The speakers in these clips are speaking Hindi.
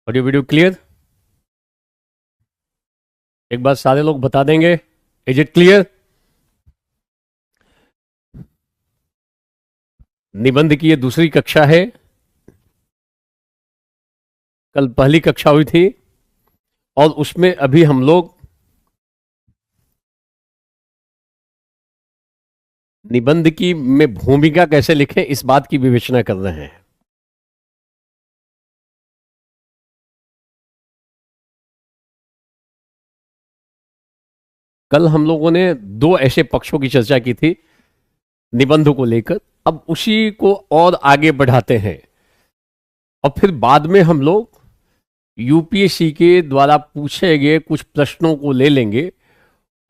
Audio video clear? एक बार सारे लोग बता देंगे, इज इट क्लियर? निबंध की ये दूसरी कक्षा है। कल पहली कक्षा हुई थी और उसमें अभी हम लोग निबंध की में भूमिका कैसे लिखें इस बात की विवेचना कर रहे हैं। कल हम लोगों ने दो ऐसे पक्षों की चर्चा की थी निबंध को लेकर। अब उसी को और आगे बढ़ाते हैं और फिर बाद में हम लोग यूपीएससी के द्वारा पूछे गए कुछ प्रश्नों को ले लेंगे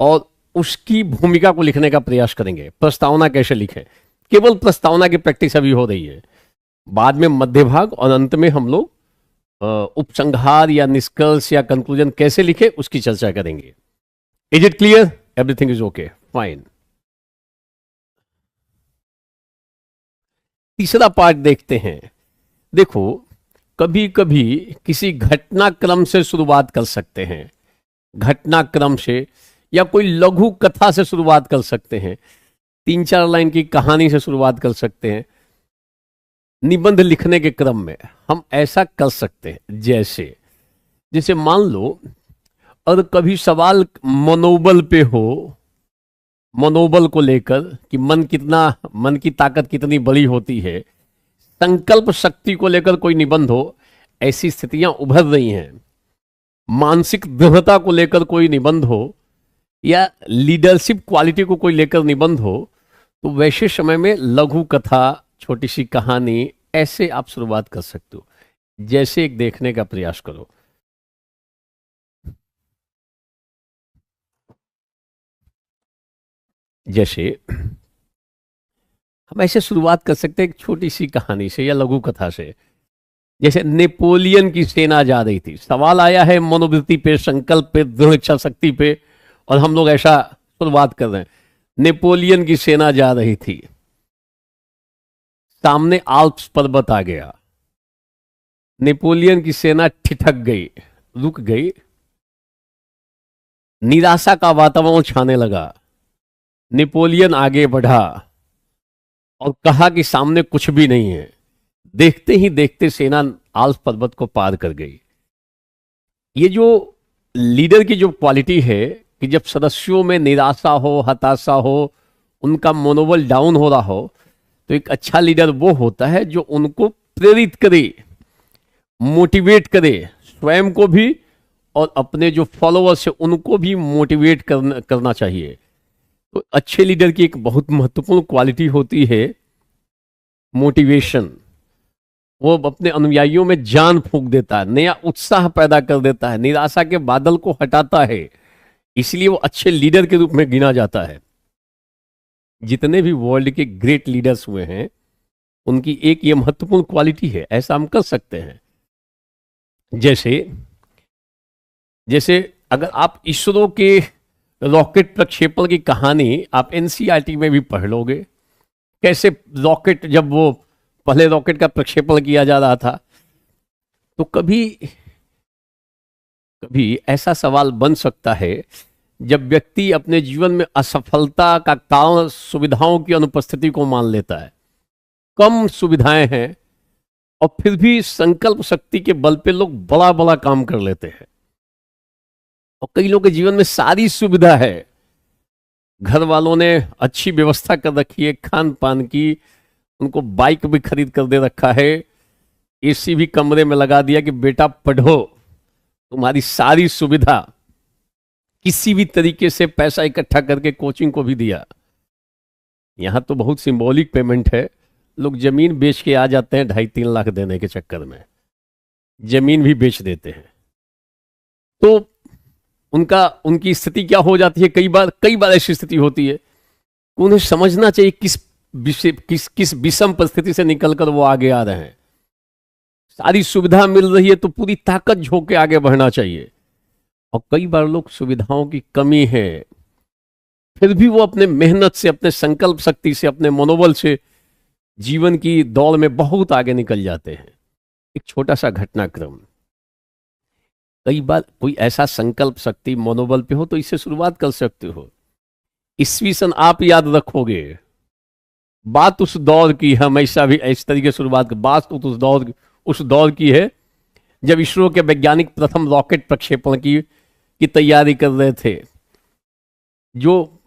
और उसकी भूमिका को लिखने का प्रयास करेंगे। प्रस्तावना कैसे लिखें, केवल प्रस्तावना की प्रैक्टिस अभी हो रही है। बाद में मध्य भाग और अंत में हम लोग उपसंहार या निष्कर्ष या कंक्लूजन कैसे लिखे उसकी चर्चा करेंगे। Is it clear? Everything is okay, fine. तीसरा पार्ट देखते हैं। देखो, कभी कभी किसी घटनाक्रम से शुरुआत कर सकते हैं, घटनाक्रम से, या कोई लघु कथा से शुरुआत कर सकते हैं, 3-4 लाइन की कहानी से शुरुआत कर सकते हैं। निबंध लिखने के क्रम में हम ऐसा कर सकते हैं। जैसे जैसे मान लो, और कभी सवाल मनोबल पे हो, मनोबल को लेकर कि मन की ताकत कितनी बड़ी होती है, संकल्प शक्ति को लेकर कोई निबंध हो, ऐसी स्थितियां उभर रही हैं। मानसिक दृढ़ता को लेकर कोई निबंध हो या लीडरशिप क्वालिटी को कोई लेकर निबंध हो, तो वैसे समय में लघु कथा, छोटी सी कहानी, ऐसे आप शुरुआत कर सकते हो। जैसे एक देखने का प्रयास करो। जैसे हम ऐसे शुरुआत कर सकते हैं एक छोटी सी कहानी से या लघु कथा से। जैसे नेपोलियन की सेना जा रही थी, सवाल आया है मनोवृत्ति पे, संकल्प पे, दृढ़ इच्छा शक्ति पे, और हम लोग ऐसा शुरुआत कर रहे हैं। नेपोलियन की सेना जा रही थी, सामने आल्प्स पर्वत आ गया, नेपोलियन की सेना ठिठक गई, रुक गई, निराशा का वातावरण छाने लगा। नेपोलियन आगे बढ़ा और कहा कि सामने कुछ भी नहीं है। देखते ही देखते सेना आल्प्स पर्वत को पार कर गई। ये जो लीडर की जो क्वालिटी है कि जब सदस्यों में निराशा हो, हताशा हो, उनका मनोबल डाउन हो रहा हो, तो एक अच्छा लीडर वो होता है जो उनको प्रेरित करे, मोटिवेट करे, स्वयं को भी और अपने जो फॉलोअर्स है उनको भी मोटिवेट करना चाहिए। तो अच्छे लीडर की एक बहुत महत्वपूर्ण क्वालिटी होती है मोटिवेशन। वो अपने अनुयायियों में जान फूंक देता है, नया उत्साह पैदा कर देता है, निराशा के बादल को हटाता है। इसलिए वो अच्छे लीडर के रूप में गिना जाता है। जितने भी वर्ल्ड के ग्रेट लीडर्स हुए हैं, उनकी एक ये महत्वपूर्ण क्वालिटी है। ऐसा हम कर सकते हैं। जैसे जैसे अगर आप इसरो के रॉकेट प्रक्षेपण की कहानी आप एनसीईआरटी में भी पढ़ लोगे, कैसे रॉकेट, जब वो पहले रॉकेट का प्रक्षेपण किया जा रहा था, तो कभी कभी ऐसा सवाल बन सकता है जब व्यक्ति अपने जीवन में असफलता का कारण सुविधाओं की अनुपस्थिति को मान लेता है। कम सुविधाएं हैं और फिर भी संकल्प शक्ति के बल पे लोग बड़ा बड़ा काम कर लेते हैं। और कई लोगों के जीवन में सारी सुविधा है, घर वालों ने अच्छी व्यवस्था कर रखी है खान पान की, उनको बाइक भी खरीद कर दे रखा है, एसी भी कमरे में लगा दिया कि बेटा पढ़ो, तुम्हारी सारी सुविधा, किसी भी तरीके से पैसा इकट्ठा करके कोचिंग को भी दिया। यहां तो बहुत सिंबॉलिक पेमेंट है, लोग जमीन बेच के आ जाते हैं 2.5-3 लाख देने के चक्कर में, जमीन भी बेच देते हैं। तो उनकी स्थिति क्या हो जाती है, कई बार ऐसी स्थिति होती है। उन्हें समझना चाहिए किस विषम परिस्थिति से निकलकर वो आगे आ रहे हैं। सारी सुविधा मिल रही है तो पूरी ताकत झोंक के आगे बढ़ना चाहिए। और कई बार लोग सुविधाओं की कमी है, फिर भी वो अपने मेहनत से, अपने संकल्प शक्ति से, अपने मनोबल से जीवन की दौड़ में बहुत आगे निकल जाते हैं। एक छोटा सा घटनाक्रम। कई बार कोई ऐसा संकल्प शक्ति मनोबल पे हो तो इससे शुरुआत कर सकते हो। ईस्वी सन आप याद रखोगे, बात उस दौर की, हमेशा भी इस तरीके से शुरुआत बात उस दौर की है जब इसरो के वैज्ञानिक प्रथम रॉकेट प्रक्षेपण की तैयारी कर रहे थे। जो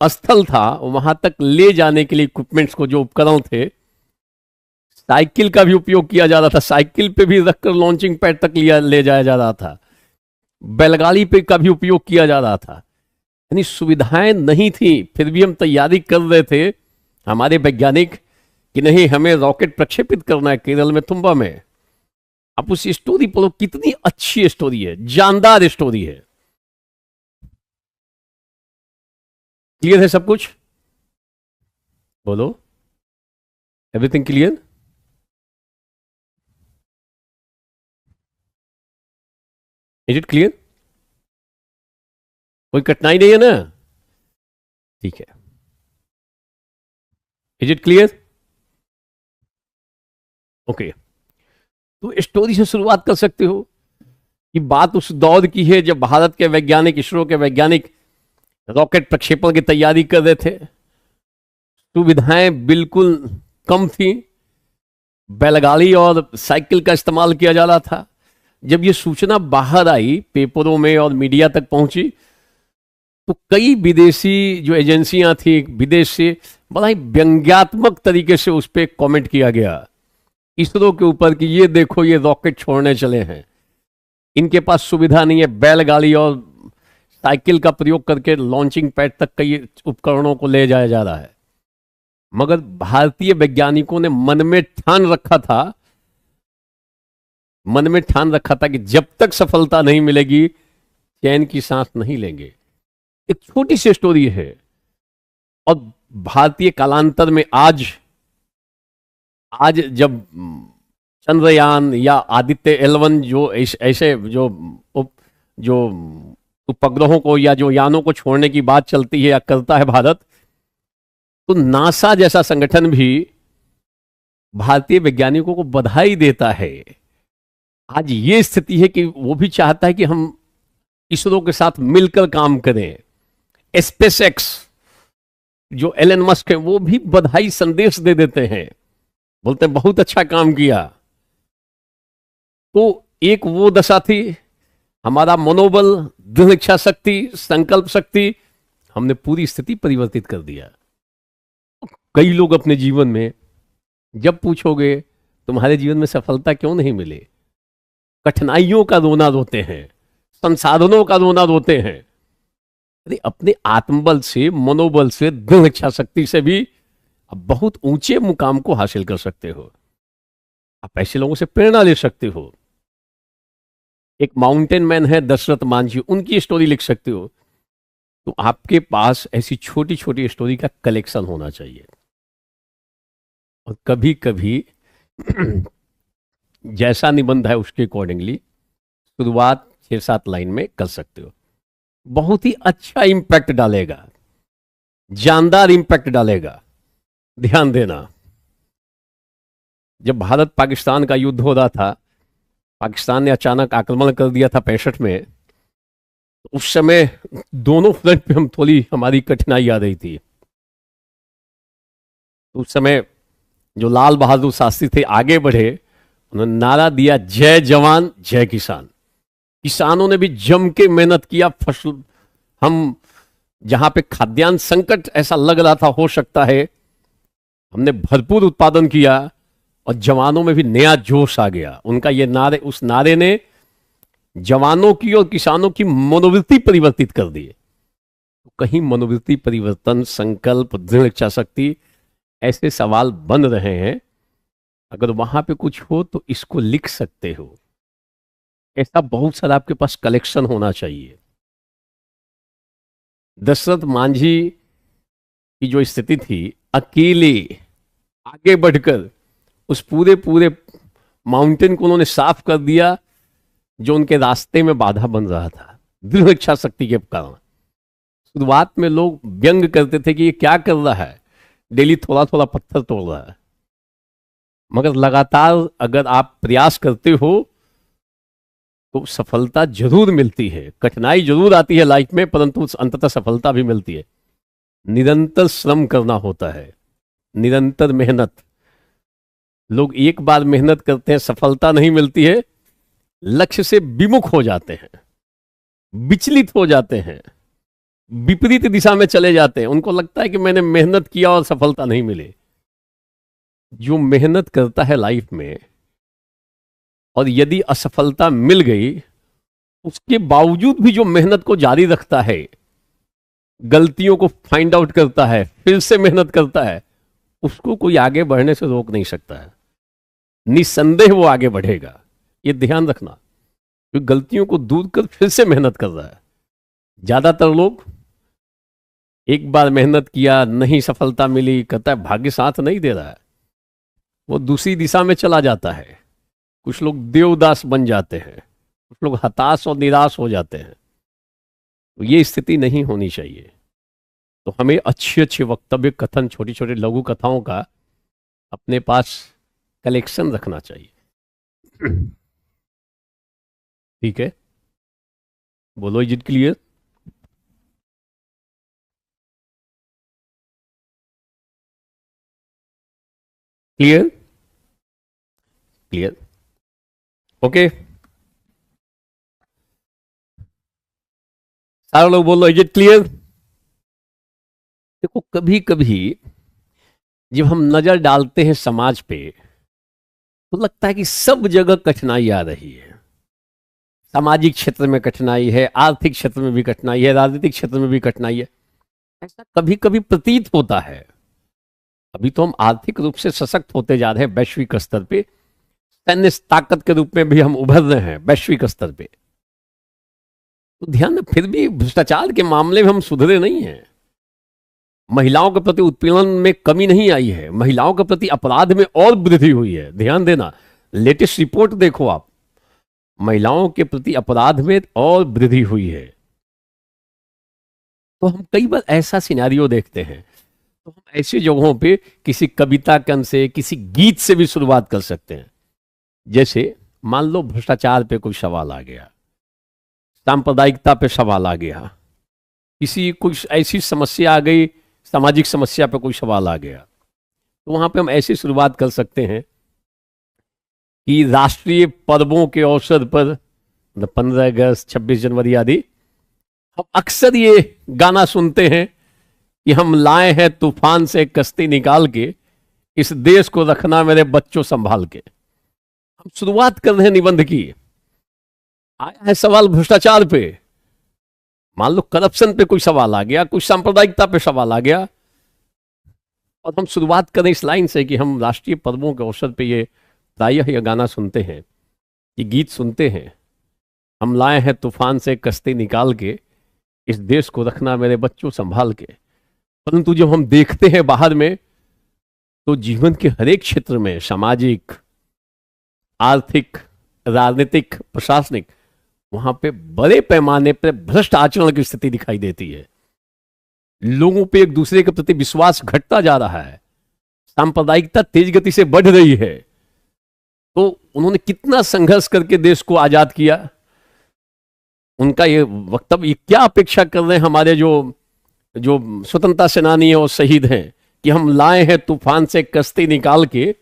स्थल था वहां तक ले जाने के लिए इक्विपमेंट्स को, जो उपकरण थे, साइकिल का भी उपयोग किया जा रहा था, साइकिल पे भी रखकर लॉन्चिंग पैड तक ले जाया जा रहा था, बैलगाड़ी पे का भी उपयोग किया जा रहा था। यानी सुविधाएं नहीं थी, फिर भी हम तैयारी कर रहे थे हमारे वैज्ञानिक कि नहीं, हमें रॉकेट प्रक्षेपित करना है केरल में तुम्बा में। आप उस स्टोरी पढ़ो, कितनी अच्छी स्टोरी है, जानदार स्टोरी है। क्लियर है सब कुछ? बोलो, everything clear? Is it clear? कोई कठिनाई नहीं है ना? ठीक है, इज इट क्लियर? ओके, तो स्टोरी से शुरुआत कर सकते हो कि बात उस दौर की है जब भारत के वैज्ञानिक, इसरो के वैज्ञानिक रॉकेट प्रक्षेपण की तैयारी कर रहे थे। सुविधाएं बिल्कुल कम थी, बैलगाड़ी और साइकिल का इस्तेमाल किया जा रहा था। जब ये सूचना बाहर आई, पेपरों में और मीडिया तक पहुंची, तो कई विदेशी जो एजेंसियां थी विदेश से, बड़ा ही व्यंग्यात्मक तरीके से उस पर कमेंट किया गया इसरो के ऊपर कि ये देखो, ये रॉकेट छोड़ने चले हैं, इनके पास सुविधा नहीं है, बैलगाड़ी और साइकिल का प्रयोग करके लॉन्चिंग पैड तक कई उपकरणों को ले जाया जा रहा है। मगर भारतीय वैज्ञानिकों ने मन में ठान रखा था कि जब तक सफलता नहीं मिलेगी चैन की सांस नहीं लेंगे। एक छोटी सी स्टोरी है, और भारतीय कालांतर में आज जब चंद्रयान या आदित्य L1 जो ऐसे जो उपग्रहों को या जो यानों को छोड़ने की बात चलती है या करता है भारत, तो नासा जैसा संगठन भी भारतीय वैज्ञानिकों को बधाई देता है। आज ये स्थिति है कि वो भी चाहता है कि हम इसरो के साथ मिलकर काम करें। स्पेस एक्स जो एलन मस्क है, वो भी बधाई संदेश दे देते हैं, बोलते हैं बहुत अच्छा काम किया। तो एक वो दशा थी, हमारा मनोबल, दृढ़ इच्छा शक्ति, संकल्प शक्ति, हमने पूरी स्थिति परिवर्तित कर दिया। कई लोग अपने जीवन में जब पूछोगे तुम्हारे जीवन में सफलता क्यों नहीं मिली, कठिनाइयों का रोना रोते हैं, संसाधनों का रोना रोते हैं। अरे अपने आत्मबल से, मनोबल से, दृढ़ इच्छा शक्ति से भी आप बहुत ऊंचे मुकाम को हासिल कर सकते हो। आप ऐसे लोगों से प्रेरणा ले सकते हो। एक माउंटेन मैन है दशरथ मांझी, उनकी स्टोरी लिख सकते हो। तो आपके पास ऐसी छोटी छोटी स्टोरी का कलेक्शन होना चाहिए, और कभी कभी जैसा निबंध है उसके अकॉर्डिंगली शुरुआत 6-7 लाइन में कर सकते हो। बहुत ही अच्छा इंपैक्ट डालेगा, जानदार इंपैक्ट डालेगा। ध्यान देना, जब भारत पाकिस्तान का युद्ध हो रहा था, पाकिस्तान ने अचानक आक्रमण कर दिया था 65 में, उस समय दोनों फ्रंट पे हमारी कठिनाई आ रही थी। उस समय जो लाल बहादुर शास्त्री थे आगे बढ़े, उन्होंने नारा दिया जय जवान जय किसान। किसानों ने भी जम के मेहनत किया। फसल, हम जहां पे खाद्यान्न संकट ऐसा लग रहा था हो सकता है, हमने भरपूर उत्पादन किया, और जवानों में भी नया जोश आ गया। उनका ये नारे, उस नारे ने जवानों की और किसानों की मनोवृत्ति परिवर्तित कर दी। तो कहीं मनोवृत्ति परिवर्तन, संकल्प, दृढ़ इच्छा शक्ति, ऐसे सवाल बन रहे हैं। अगर वहां पे कुछ हो तो इसको लिख सकते हो। ऐसा बहुत सारा आपके पास कलेक्शन होना चाहिए। दशरथ मांझी की जो स्थिति थी, अकेले आगे बढ़कर उस पूरे माउंटेन को उन्होंने साफ कर दिया जो उनके रास्ते में बाधा बन रहा था, दृढ़ इच्छा शक्ति के कारण। शुरुआत में लोग व्यंग करते थे कि ये क्या कर रहा है, डेली थोड़ा थोड़ा पत्थर तोड़ रहा है। मगर लगातार अगर आप प्रयास करते हो तो सफलता जरूर मिलती है, कठिनाई जरूर आती है लाइफ में, परंतु अंततः सफलता भी मिलती है। निरंतर श्रम करना होता है, निरंतर मेहनत। लोग एक बार मेहनत करते हैं, सफलता नहीं मिलती है, लक्ष्य से विमुख हो जाते हैं, विचलित हो जाते हैं, विपरीत दिशा में चले जाते हैं। उनको लगता है कि मैंने मेहनत किया और सफलता नहीं मिली। जो मेहनत करता है लाइफ में और यदि असफलता मिल गई, उसके बावजूद भी जो मेहनत को जारी रखता है, गलतियों को फाइंड आउट करता है, फिर से मेहनत करता है, उसको कोई आगे बढ़ने से रोक नहीं सकता है। निस्संदेह वो आगे बढ़ेगा, ये ध्यान रखना। जो गलतियों को दूर कर फिर से मेहनत कर रहा है। ज्यादातर लोग एक बार मेहनत किया, नहीं सफलता मिली, कहता है भाग्य साथ नहीं दे रहा है, वो दूसरी दिशा में चला जाता है। कुछ लोग देवदास बन जाते हैं, कुछ लोग हताश और निराश हो जाते हैं। तो ये स्थिति नहीं होनी चाहिए। तो हमें अच्छे अच्छे वक्तव्य, कथन, छोटी छोटी लघु कथाओं का अपने पास कलेक्शन रखना चाहिए। ठीक है, बोलो, is it clear? Clear? Clear? Okay, सारे लोग बोलो, इज इट क्लियर? देखो, कभी कभी जब हम नजर डालते हैं समाज पे, तो लगता है कि सब जगह कठिनाई आ रही है। सामाजिक क्षेत्र में कठिनाई है, आर्थिक क्षेत्र में भी कठिनाई है, राजनीतिक क्षेत्र में भी कठिनाई है। ऐसा कभी कभी प्रतीत होता है। अभी तो हम आर्थिक रूप से सशक्त होते जा रहे हैं वैश्विक स्तर पे, सैन्य ताकत के रूप में भी हम उभर रहे हैं वैश्विक स्तर पे। तो ध्यान, फिर भी भ्रष्टाचार के मामले में हम सुधरे नहीं हैं। महिलाओं के प्रति उत्पीड़न में कमी नहीं आई है, महिलाओं के प्रति अपराध में और वृद्धि हुई है। ध्यान देना, लेटेस्ट रिपोर्ट देखो आप, महिलाओं के प्रति अपराध में और वृद्धि हुई है। तो हम कई बार ऐसा सिनेरियो देखते हैं, तो हम ऐसी जगहों पे किसी कविता के अंश से, किसी गीत से भी शुरुआत कर सकते हैं। जैसे मान लो भ्रष्टाचार पे कोई सवाल आ गया, सांप्रदायिकता पे सवाल आ गया, किसी कुछ ऐसी समस्या आ गई, सामाजिक समस्या पे कोई सवाल आ गया, तो वहां पे हम ऐसी शुरुआत कर सकते हैं कि राष्ट्रीय पर्वों के अवसर पर, 15 अगस्त, 26 जनवरी आदि, हम अक्सर ये गाना सुनते हैं कि हम लाए हैं तूफान से कश्ती निकाल के, इस देश को रखना मेरे बच्चों संभाल के। हम शुरुआत कर रहे हैं निबंध की। आया है सवाल भ्रष्टाचार पे, मान लो करप्शन पे कोई सवाल आ गया, कुछ सांप्रदायिकता पे सवाल आ गया, और हम शुरुआत करें इस लाइन से कि हम राष्ट्रीय पर्वों के अवसर पे ये प्रायः यह गाना सुनते हैं, ये गीत सुनते हैं, हम लाए हैं तूफान से कश्ती निकाल के, इस देश को रखना मेरे बच्चों संभाल के। परंतु जब हम देखते हैं बाहर में, तो जीवन के हर एक क्षेत्र में, सामाजिक, आर्थिक, राजनीतिक, प्रशासनिक, वहां पे बड़े पैमाने पर भ्रष्ट आचरण की स्थिति दिखाई देती है। लोगों पे एक दूसरे के प्रति विश्वास घटता जा रहा है, सांप्रदायिकता तेज गति से बढ़ रही है। तो उन्होंने कितना संघर्ष करके देश को आजाद किया, उनका ये वक्तव्य, क्या अपेक्षा कर रहे हैं हमारे जो जो स्वतंत्रता सेनानी है और शहीद हैं, कि हम लाए हैं तूफान से कश्ती निकाल के,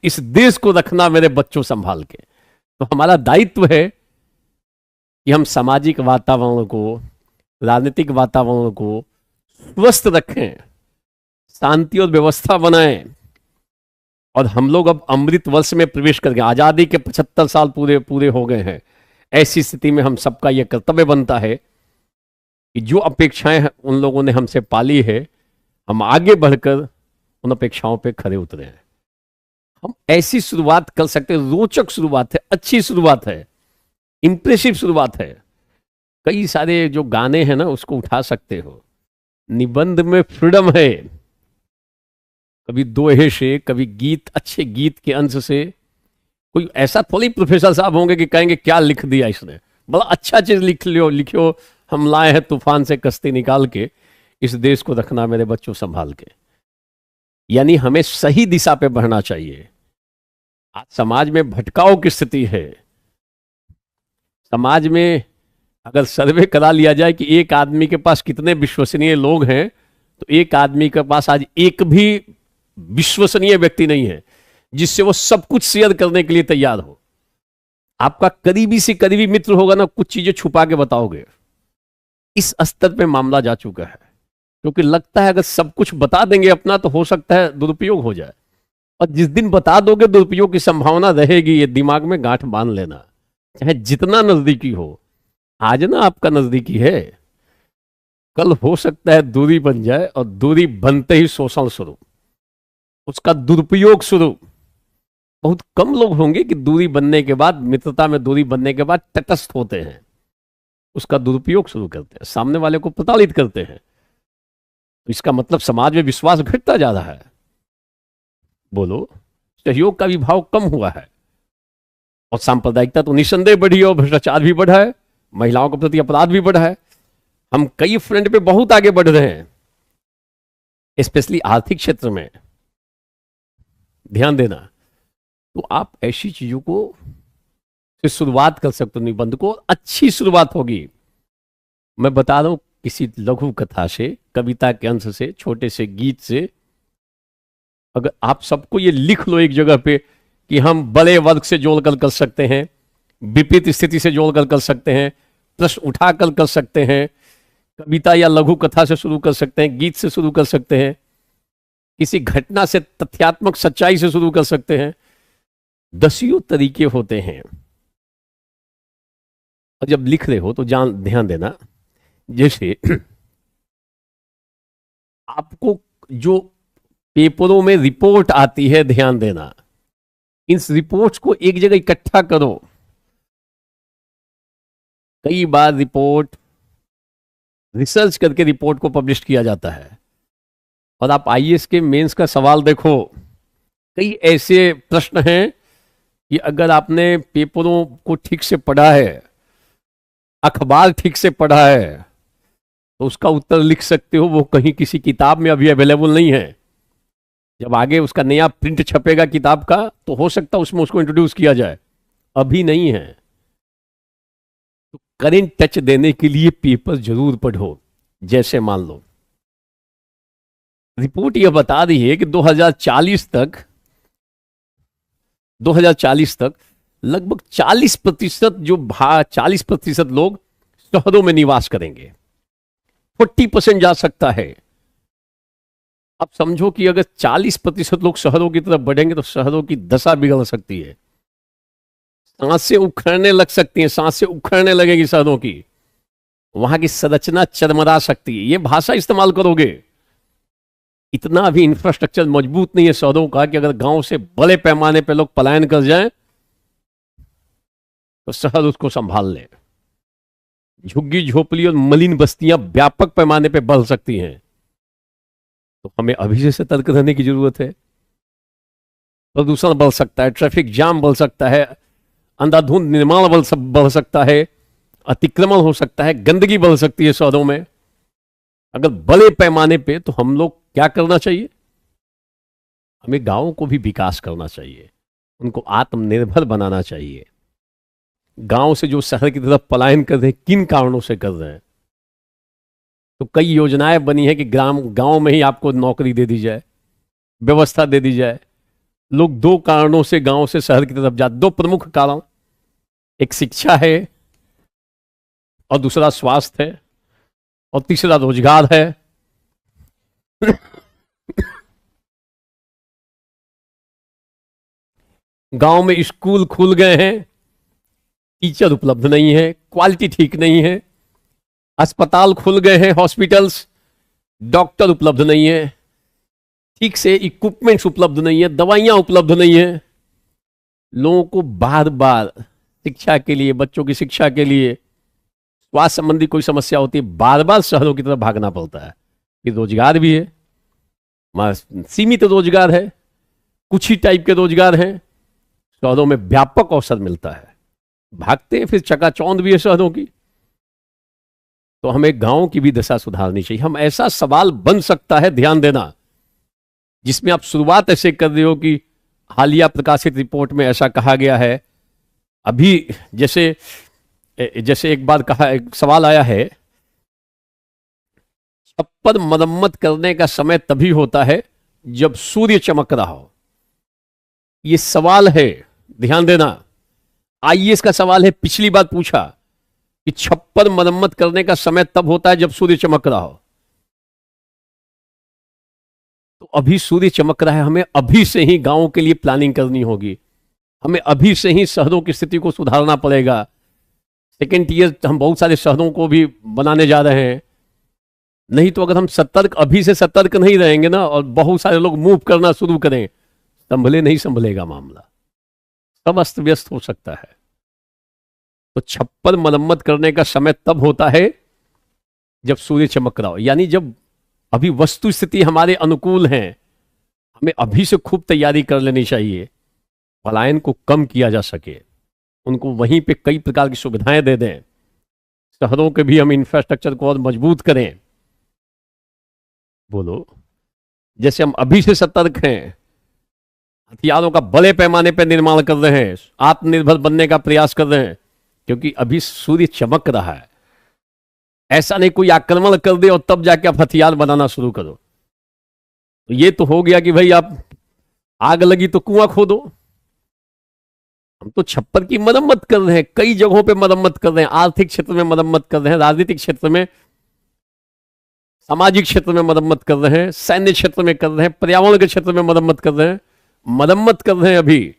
इस देश को रखना मेरे बच्चों संभाल के। तो हमारा दायित्व है कि हम सामाजिक वातावरण को, राजनीतिक वातावरण को स्वस्थ रखें, शांति और व्यवस्था बनाएं। और हम लोग अब अमृत वर्ष में प्रवेश कर गए, आजादी के 75 साल पूरे पूरे हो गए हैं। ऐसी स्थिति में हम सबका यह कर्तव्य बनता है कि जो अपेक्षाएं उन लोगों ने हमसे पाली है, हम आगे बढ़कर उन अपेक्षाओं पे खरे उतरे हैं। हम ऐसी शुरुआत कर सकते हैं, रोचक शुरुआत है, अच्छी शुरुआत है, इंप्रेसिव शुरुआत है। कई सारे जो गाने हैं ना, उसको उठा सकते हो। निबंध में फ्रीडम है, कभी दोहे से, कभी गीत, अच्छे गीत के अंश से। कोई ऐसा थोड़ी प्रोफेसर साहब होंगे कि कहेंगे क्या लिख दिया इसने, बड़ा अच्छा चीज लिखो, हम लाए हैं तूफान से कश्ती निकाल के, इस देश को रखना मेरे बच्चों संभाल के। यानी हमें सही दिशा पे बढ़ना चाहिए। आज समाज में भटकाव की स्थिति है, समाज में अगर सर्वे करा लिया जाए कि एक आदमी के पास कितने विश्वसनीय लोग हैं, तो एक आदमी के पास आज एक भी विश्वसनीय व्यक्ति नहीं है जिससे वो सब कुछ शेयर करने के लिए तैयार हो। आपका करीबी से करीबी मित्र होगा ना, कुछ चीजें छुपा के बताओगे। इस स्तर पे मामला जा चुका है, क्योंकि लगता है अगर सब कुछ बता देंगे अपना तो हो सकता है दुरुपयोग हो जाए, और जिस दिन बता दोगे दुरुपयोग की संभावना रहेगी। ये दिमाग में गांठ बांध लेना, चाहे जितना नजदीकी हो। आज ना आपका नजदीकी है, कल हो सकता है दूरी बन जाए, और दूरी बनते ही शोषण शुरू, उसका दुरुपयोग शुरू। बहुत कम लोग होंगे कि दूरी बनने के बाद, मित्रता में दूरी बनने के बाद तटस्थ होते हैं, उसका दुरुपयोग शुरू करते हैं, सामने वाले को प्रताड़ित करते हैं। तो इसका मतलब समाज में विश्वास घटता जा रहा है। बोलो, सहयोग का भी भाव कम हुआ है, और सांप्रदायिकता तो निस्संदेह बढ़ी है, और भ्रष्टाचार भी बढ़ा है, महिलाओं के प्रति अपराध भी बढ़ा है। हम कई फ्रंट पे बहुत आगे बढ़ रहे हैं, स्पेशली आर्थिक क्षेत्र में। ध्यान देना, तो आप ऐसी चीजों को से शुरुआत कर सकते हो। निबंध को अच्छी शुरुआत होगी। मैं बता रहा हूं, किसी लघु कथा से, कविता के अंश से, छोटे से गीत से, अगर आप सबको ये लिख लो एक जगह पे कि हम बड़े वर्ग से जोड़कर कर सकते हैं, विपरीत स्थिति से जोड़कर कर सकते हैं, प्रश्न उठाकर कर सकते हैं, कविता या लघु कथा से शुरू कर सकते हैं, गीत से शुरू कर सकते हैं, किसी घटना से, तथ्यात्मक सच्चाई से शुरू कर सकते हैं। दसियों तरीके होते हैं। और जब लिख रहे हो तो ध्यान देना, जैसे आपको जो पेपरों में रिपोर्ट आती है, ध्यान देना, इन रिपोर्ट्स को एक जगह इकट्ठा करो। कई बार रिपोर्ट रिसर्च करके रिपोर्ट को पब्लिश किया जाता है, और आप आईएएस के मेंस का सवाल देखो, कई ऐसे प्रश्न हैं कि अगर आपने पेपरों को ठीक से पढ़ा है, अखबार ठीक से पढ़ा है, तो उसका उत्तर लिख सकते हो। वो कहीं किसी किताब में अभी अवेलेबल नहीं है। जब आगे उसका नया प्रिंट छपेगा किताब का, तो हो सकता है उसमें उसको इंट्रोड्यूस किया जाए, अभी नहीं है। तो करेंट टच देने के लिए पेपर जरूर पढ़ो। जैसे मान लो, रिपोर्ट यह बता रही है कि 2040 तक लगभग 40% लोग शहरों में निवास करेंगे, 40% जा सकता है। अब समझो कि अगर 40% लोग शहरों की तरफ बढ़ेंगे तो शहरों की दशा बिगड़ सकती है, सांसें उखड़ने लग सकती हैं, सांसें उखड़ने लगेगी शहरों की, वहां की संरचना चरमरा सकती है। ये भाषा इस्तेमाल करोगे। इतना भी इंफ्रास्ट्रक्चर मजबूत नहीं है शहरों का कि अगर गांव से बड़े पैमाने पर लोग पलायन कर जाएं तो शहर उसको संभाल ले। झुग्गी झोपड़ी और मलिन बस्तियां व्यापक पैमाने पर बढ़ सकती हैं। तो हमें अभी से सतर्क रहने की जरूरत है। प्रदूषण बढ़ सकता है, ट्रैफिक जाम बढ़ सकता है, अंधाधुंध निर्माण बढ़ सकता है, अतिक्रमण हो सकता है, गंदगी बढ़ सकती है शहरों में। अगर बड़े पैमाने पे, तो हम लोग क्या करना चाहिए? हमें गांवों को भी विकास करना चाहिए, उनको आत्मनिर्भर बनाना चाहिए। गांव से जो शहर की तरफ पलायन कर रहे हैं, किन कारणों से कर रहे हैं? तो कई योजनाएं बनी है कि गांव में ही आपको नौकरी दे दी जाए, व्यवस्था दे दी जाए। लोग दो कारणों से गांव से शहर की तरफ जाते, दो प्रमुख कारण, एक शिक्षा है और दूसरा स्वास्थ्य है और तीसरा रोजगार है। गांव में स्कूल खुल गए हैं, टीचर उपलब्ध नहीं है, क्वालिटी ठीक नहीं है। अस्पताल खुल गए हैं, हॉस्पिटल्स, डॉक्टर उपलब्ध नहीं है, ठीक से इक्विपमेंट्स उपलब्ध नहीं है, दवाइयां उपलब्ध नहीं है। लोगों को बार बार शिक्षा के लिए, बच्चों की शिक्षा के लिए, स्वास्थ्य संबंधी कोई समस्या होती है, बार बार शहरों की तरफ भागना पड़ता है। कि रोजगार भी है, सीमित रोजगार है, कुछ ही टाइप के रोजगार हैं, शहरों में व्यापक अवसर मिलता है, भागते हैं, फिर चकाचौंध भी है शहरों की। तो हमें गांव की भी दशा सुधारनी चाहिए। हम ऐसा सवाल बन सकता है, ध्यान देना, जिसमें आप शुरुआत ऐसे कर रहे हो कि हालिया प्रकाशित रिपोर्ट में ऐसा कहा गया है। अभी जैसे जैसे एक बार कहा, एक सवाल आया है, छप्पर मरम्मत करने का समय तभी होता है जब सूर्य चमक रहा हो। ये सवाल है, ध्यान देना, आईएएस का सवाल है। पिछली बार पूछा कि छप्पर मरम्मत करने का समय तब होता है जब सूर्य चमक रहा हो। तो अभी सूर्य चमक रहा है, हमें अभी से ही गांवों के लिए प्लानिंग करनी होगी, हमें अभी से ही शहरों की स्थिति को सुधारना पड़ेगा। सेकेंड ईयर हम बहुत सारे शहरों को भी बनाने जा रहे हैं। नहीं तो अगर हम सतर्क, अभी से सतर्क नहीं रहेंगे ना, और बहुत सारे लोग मूव करना शुरू करें, नहीं संभलेगा मामला, सब अस्त व्यस्त हो सकता है। तो छप्पर मरम्मत करने का समय तब होता है जब सूर्य चमक रहा हो, यानी जब अभी वस्तु स्थिति हमारे अनुकूल है, हमें अभी से खूब तैयारी कर लेनी चाहिए, पलायन को कम किया जा सके, उनको वहीं पे कई प्रकार की सुविधाएं दे दें, शहरों के भी हम इंफ्रास्ट्रक्चर को और मजबूत करें। बोलो, जैसे हम अभी से सतर्क हैं, हथियारों का बड़े पैमाने पर निर्माण कर रहे हैं, आत्मनिर्भर बनने का प्रयास कर रहे हैं, क्योंकि अभी सूर्य चमक रहा है। ऐसा नहीं कोई आक्रमण कर दे और तब जाके आप हथियार बनाना शुरू करो। तो ये तो हो गया कि भाई आप आग लगी तो कुआं खोदो। हम तो छप्पर की मरम्मत कर रहे हैं, कई जगहों पे मरम्मत कर रहे हैं, आर्थिक क्षेत्र में मरम्मत कर रहे हैं, राजनीतिक क्षेत्र में, सामाजिक क्षेत्र में मरम्मत कर रहे हैं, सैन्य क्षेत्र में कर रहे हैं, पर्यावरण के क्षेत्र में मरम्मत कर रहे हैं, मरम्मत कर रहे हैं। अभी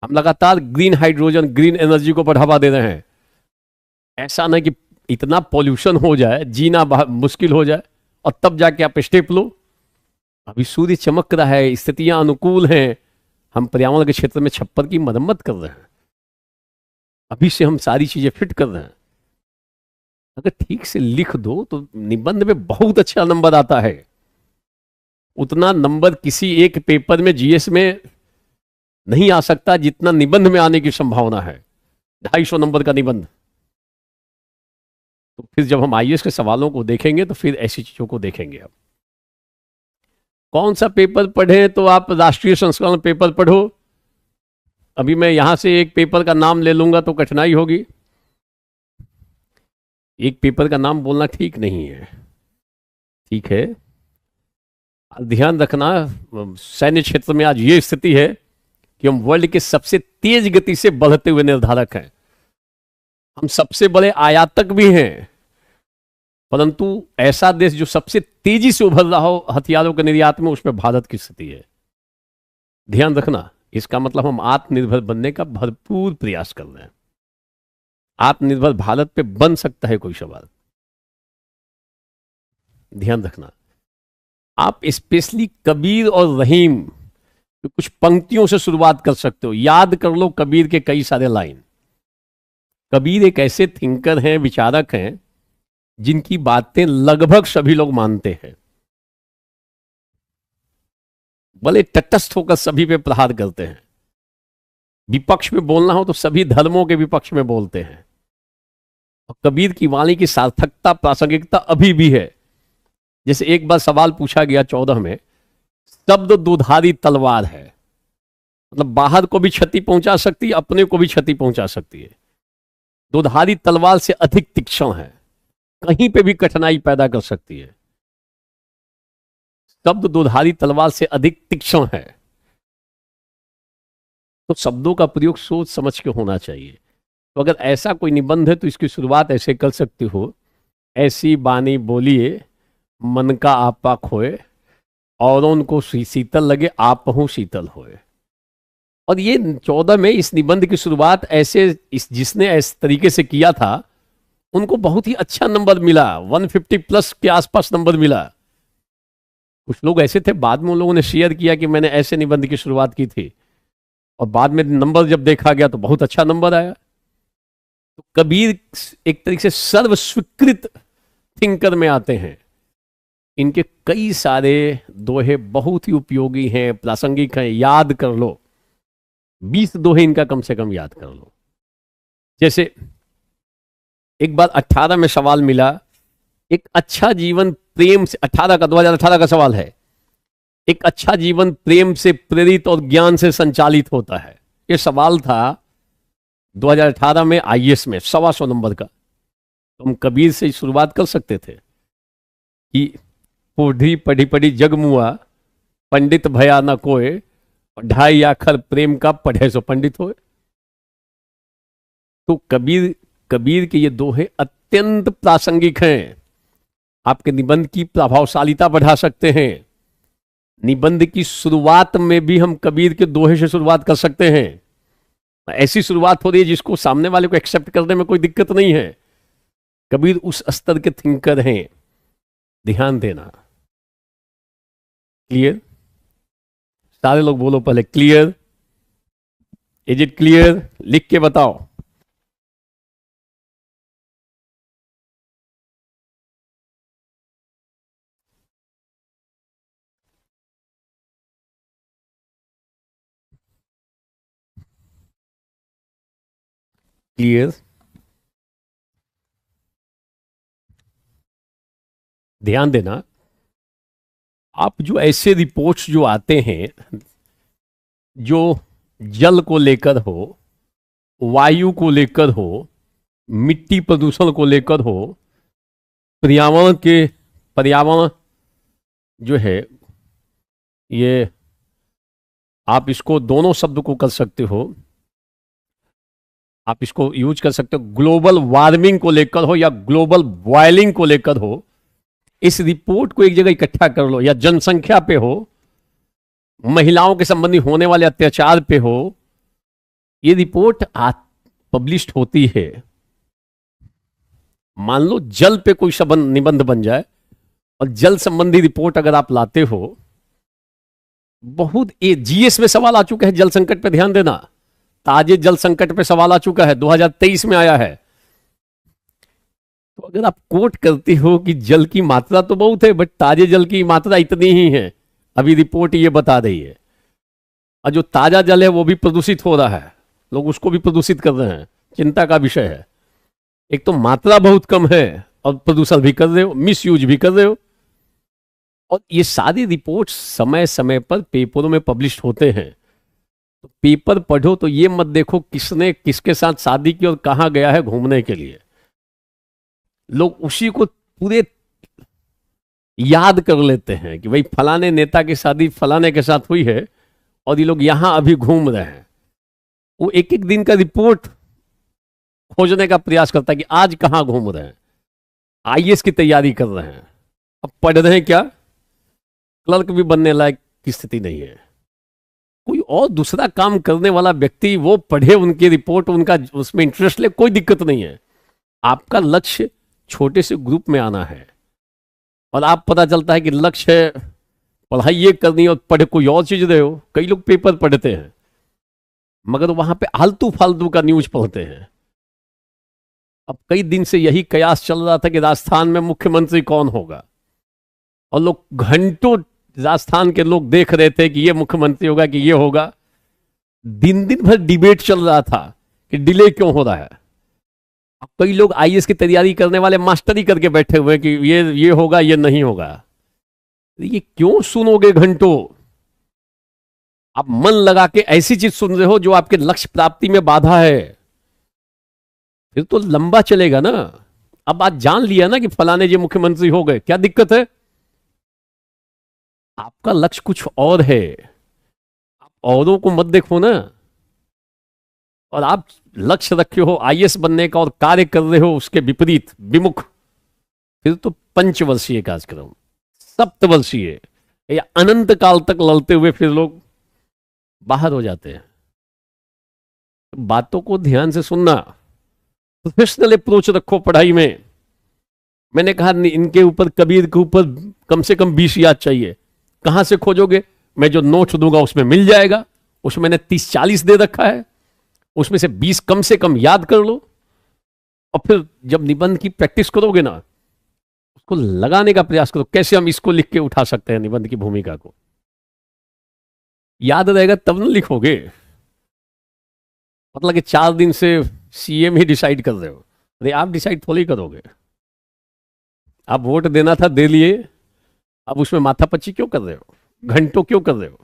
हम लगातार ग्रीन हाइड्रोजन, ग्रीन एनर्जी को बढ़ावा दे रहे हैं। ऐसा नहीं कि इतना पॉल्यूशन हो जाए, जीना मुश्किल हो जाए और तब जाके आप स्टेप लो। अभी सूर्य चमक रहा है, स्थितियां अनुकूल हैं, हम पर्यावरण के क्षेत्र में छप्पर की मरम्मत कर रहे हैं, अभी से हम सारी चीजें फिट कर रहे हैं। अगर ठीक से लिख दो तो निबंध में बहुत अच्छा नंबर आता है। उतना नंबर किसी एक पेपर में, जीएस में नहीं आ सकता जितना निबंध में आने की संभावना है। 250 नंबर का निबंध। तो फिर जब हम आईएएस के सवालों को देखेंगे तो फिर ऐसी चीजों को देखेंगे। अब कौन सा पेपर पढ़े, तो आप राष्ट्रीय संस्करण पेपर पढ़ो। अभी मैं यहां से एक पेपर का नाम ले लूंगा तो कठिनाई होगी। एक पेपर का नाम बोलना ठीक नहीं है, ठीक है। ध्यान रखना, सैन्य क्षेत्र में आज ये स्थिति है कि हम वर्ल्ड के सबसे तेज गति से बढ़ते हुए निर्धारक हैं। हम सबसे बड़े आयातक भी हैं, परंतु ऐसा देश जो सबसे तेजी से उभर रहा हो हथियारों के निर्यात में, उसमें भारत की स्थिति है। ध्यान रखना, इसका मतलब हम आत्मनिर्भर बनने का भरपूर प्रयास कर रहे हैं। आत्मनिर्भर भारत पे बन सकता है कोई सवाल? ध्यान रखना, आप स्पेशली कबीर और रहीम कुछ पंक्तियों से शुरुआत कर सकते हो। याद कर लो कबीर के कई सारे लाइन। कबीर एक ऐसे थिंकर हैं, विचारक हैं, जिनकी बातें लगभग सभी लोग मानते हैं, बड़े तटस्थ होकर सभी पे प्रहार करते हैं। विपक्ष में बोलना हो तो सभी धर्मों के विपक्ष में बोलते हैं। और कबीर की वाणी की सार्थकता, प्रासंगिकता अभी भी है। जैसे एक बार सवाल पूछा गया 14 में, शब्द दुधारी तलवार है, मतलब बाहर को भी क्षति पहुंचा सकती है, अपने को भी क्षति पहुंचा सकती है। दुधारी तलवार से अधिक तीक्ष्ण है, कहीं पे भी कठिनाई पैदा कर सकती है। शब्द दुधारी तलवार से अधिक तीक्ष्ण है। तो शब्दों का प्रयोग सोच समझ के होना चाहिए। तो अगर ऐसा कोई निबंध है तो इसकी शुरुआत ऐसे कर सकते हो, ऐसी बानी बोलिए मन का आपा खोए, और उनको शीतल लगे आप हूं शीतल होए। और ये 14 में इस निबंध की शुरुआत ऐसे जिसने इस तरीके से किया था उनको बहुत ही अच्छा नंबर मिला, 150 प्लस के आसपास नंबर मिला। कुछ लोग ऐसे थे, बाद में उन लोगों ने शेयर किया कि मैंने ऐसे निबंध की शुरुआत की थी, और बाद में नंबर जब देखा गया तो बहुत अच्छा नंबर आया। तो कबीर एक तरीके से सर्व स्वीकृत थिंकर में आते हैं। इनके कई सारे दोहे बहुत ही उपयोगी हैं, प्रासंगिक हैं, याद कर लो। 20 दोहे इनका कम से कम याद कर लो। जैसे एक बार 18 में सवाल मिला, एक अच्छा जीवन प्रेम से, 2018 का सवाल है, एक अच्छा जीवन प्रेम से प्रेरित और ज्ञान से संचालित होता है। ये सवाल था 2018 में आईएएस में 125 नंबर का। तो हम कबीर से शुरुआत कर सकते थे कि बूढ़ी पढ़ी पढ़ी जग मुआ, पंडित भया न कोय, 2.5 आखर प्रेम का पढ़े सो पंडित होए। तो कबीर कबीर के ये दोहे अत्यंत प्रासंगिक हैं। आपके निबंध की प्रभावशालिता बढ़ा सकते हैं। निबंध की शुरुआत में भी हम कबीर के दोहे से शुरुआत कर सकते हैं। ऐसी शुरुआत हो रही है जिसको सामने वाले को एक्सेप्ट करने में कोई दिक्कत नहीं है। कबीर उस स्तर के थिंकर हैं। ध्यान देना। क्लियर? सारे लोग बोलो पहले क्लियर। Is it clear? लिख के बताओ। क्लियर? ध्यान देना। आप जो ऐसे रिपोर्ट्स जो आते हैं जो जल को लेकर हो, वायु को लेकर हो, मिट्टी प्रदूषण को लेकर हो, पर्यावरण जो है, ये आप इसको दोनों शब्द को कर सकते हो। आप इसको यूज कर सकते हो ग्लोबल वार्मिंग को लेकर हो या ग्लोबल बॉयलिंग को लेकर हो। इस रिपोर्ट को एक जगह इकट्ठा कर लो, या जनसंख्या पे हो, महिलाओं के संबंधी होने वाले अत्याचार पे हो। ये रिपोर्ट पब्लिश होती है। मान लो जल पे कोई निबंध बन जाए और जल संबंधी रिपोर्ट अगर आप लाते हो, बहुत जीएस में सवाल आ चुका है जल संकट पे। ध्यान देना, ताजे जल संकट पे सवाल आ चुका है, 2023 में आया है। तो अगर आप कोट करते हो कि जल की मात्रा तो बहुत है, बट ताजे जल की मात्रा इतनी ही है, अभी रिपोर्ट ये बता रही है। और जो ताजा जल है वो भी प्रदूषित हो रहा है, लोग उसको भी प्रदूषित कर रहे हैं। चिंता का विषय है। एक तो मात्रा बहुत कम है और प्रदूषण भी कर रहे हो, मिस यूज भी कर रहे हो। और ये सारी रिपोर्ट्स समय समय पर पेपरों में पब्लिश होते हैं। तो पेपर पढ़ो तो ये मत देखो किसने किसके साथ शादी की और कहां गया है घूमने के लिए। लोग उसी को पूरे याद कर लेते हैं कि भाई फलाने नेता की शादी फलाने के साथ हुई है और ये लोग यहां अभी घूम रहे हैं। वो एक एक दिन का रिपोर्ट खोजने का प्रयास करता है कि आज कहां घूम रहे हैं। आईएएस की तैयारी कर रहे हैं, अब पढ़ रहे हैं क्या, क्लर्क भी बनने लायक की स्थिति नहीं है। कोई और दूसरा काम करने वाला व्यक्ति वो पढ़े उनकी रिपोर्ट, उनका उसमें इंटरेस्ट ले, कोई दिक्कत नहीं है। आपका लक्ष्य छोटे से ग्रुप में आना है और आप पता चलता है कि लक्ष्य है पढ़ाई ये करनी और पढ़े कोई और चीज रहे हो। कई लोग पेपर पढ़ते हैं मगर वहां पे आलतू फालतू का न्यूज पढ़ते हैं। अब कई दिन से यही कयास चल रहा था कि राजस्थान में मुख्यमंत्री कौन होगा, और लोग घंटों राजस्थान के लोग देख रहे थे कि ये मुख्यमंत्री होगा कि ये होगा। दिन दिन भर डिबेट चल रहा था कि डिले क्यों हो रहा है। अब कई लोग आईएएस की तैयारी करने वाले मास्टरी करके बैठे हुए कि ये होगा ये नहीं होगा। ये क्यों सुनोगे घंटों? आप मन लगा के ऐसी चीज सुन रहे हो जो आपके लक्ष्य प्राप्ति में बाधा है, फिर तो लंबा चलेगा ना। अब आज जान लिया ना कि फलाने जी मुख्यमंत्री हो गए, क्या दिक्कत है? आपका लक्ष्य कुछ और है, आप औरों को मत देखो ना। और आप लक्ष्य रखे हो आईएएस बनने का और कार्य कर रहे हो उसके विपरीत विमुख, फिर तो 5 वर्षीय कार्यक्रम, 7 वर्षीय या अनंत काल तक लड़ते हुए फिर लोग बाहर हो जाते हैं। बातों को ध्यान से सुनना, प्रोफेशनल अप्रोच रखो पढ़ाई में। मैंने कहा इनके ऊपर, कबीर के ऊपर कम से कम 20 याद चाहिए। कहां से खोजोगे? मैं जो नोट दूंगा उसमें मिल जाएगा। उसमें मैंने 30-40 दे रखा है, उसमें से कम याद कर लो। और फिर जब निबंध की प्रैक्टिस करोगे ना, उसको लगाने का प्रयास करो। कैसे हम इसको लिख के उठा सकते हैं, निबंध की भूमिका को याद रहेगा तब ना लिखोगे। मतलब कि 4 दिन से सीएम ही डिसाइड कर रहे हो। अरे आप डिसाइड थोड़ी करोगे। आप वोट देना था, दे लिए, अब उसमें माथापच्ची क्यों कर रहे हो, घंटों क्यों कर रहे हो?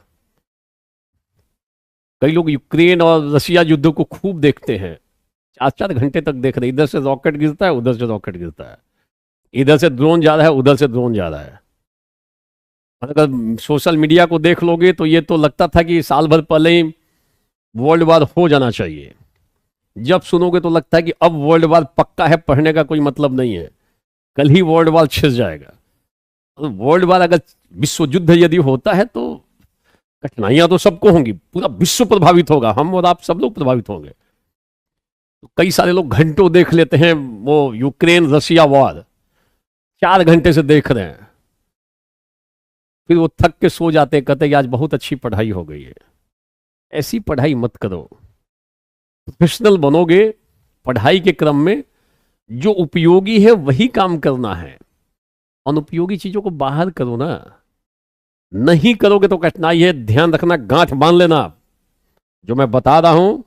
कई लोग यूक्रेन और रशिया युद्ध को खूब देखते हैं, 4-4 घंटे तक देख रहे, इधर से रॉकेट गिरता है, उधर से रॉकेट गिरता है, इधर से ड्रोन जा रहा है, उधर से ड्रोन जा रहा है। अगर सोशल मीडिया को देख लोगे तो ये तो लगता था कि साल भर पहले ही वर्ल्ड वार हो जाना चाहिए। जब सुनोगे तो लगता है कि अब वर्ल्ड वार पक्का है, पढ़ने का कोई मतलब नहीं है, कल ही वर्ल्ड वार छिड़ जाएगा। तो वर्ल्ड वार अगर विश्व युद्ध यदि होता है तो कठिनाइयां तो सबको होंगी, पूरा विश्व प्रभावित होगा, हम और आप सब लोग प्रभावित होंगे। तो कई सारे लोग घंटों देख लेते हैं वो यूक्रेन रशिया वॉर, 4 घंटे से देख रहे हैं, फिर वो थक के सो जाते हैं, कहते हैं आज बहुत अच्छी पढ़ाई हो गई है। ऐसी पढ़ाई मत करो, प्रोफेशनल बनोगे पढ़ाई के क्रम में, जो उपयोगी है वही काम करना है, अनुपयोगी चीजों को बाहर करो ना। नहीं करोगे तो कठिनाई है, ध्यान रखना, गांठ बांध लेना। जो मैं बता रहा हूं,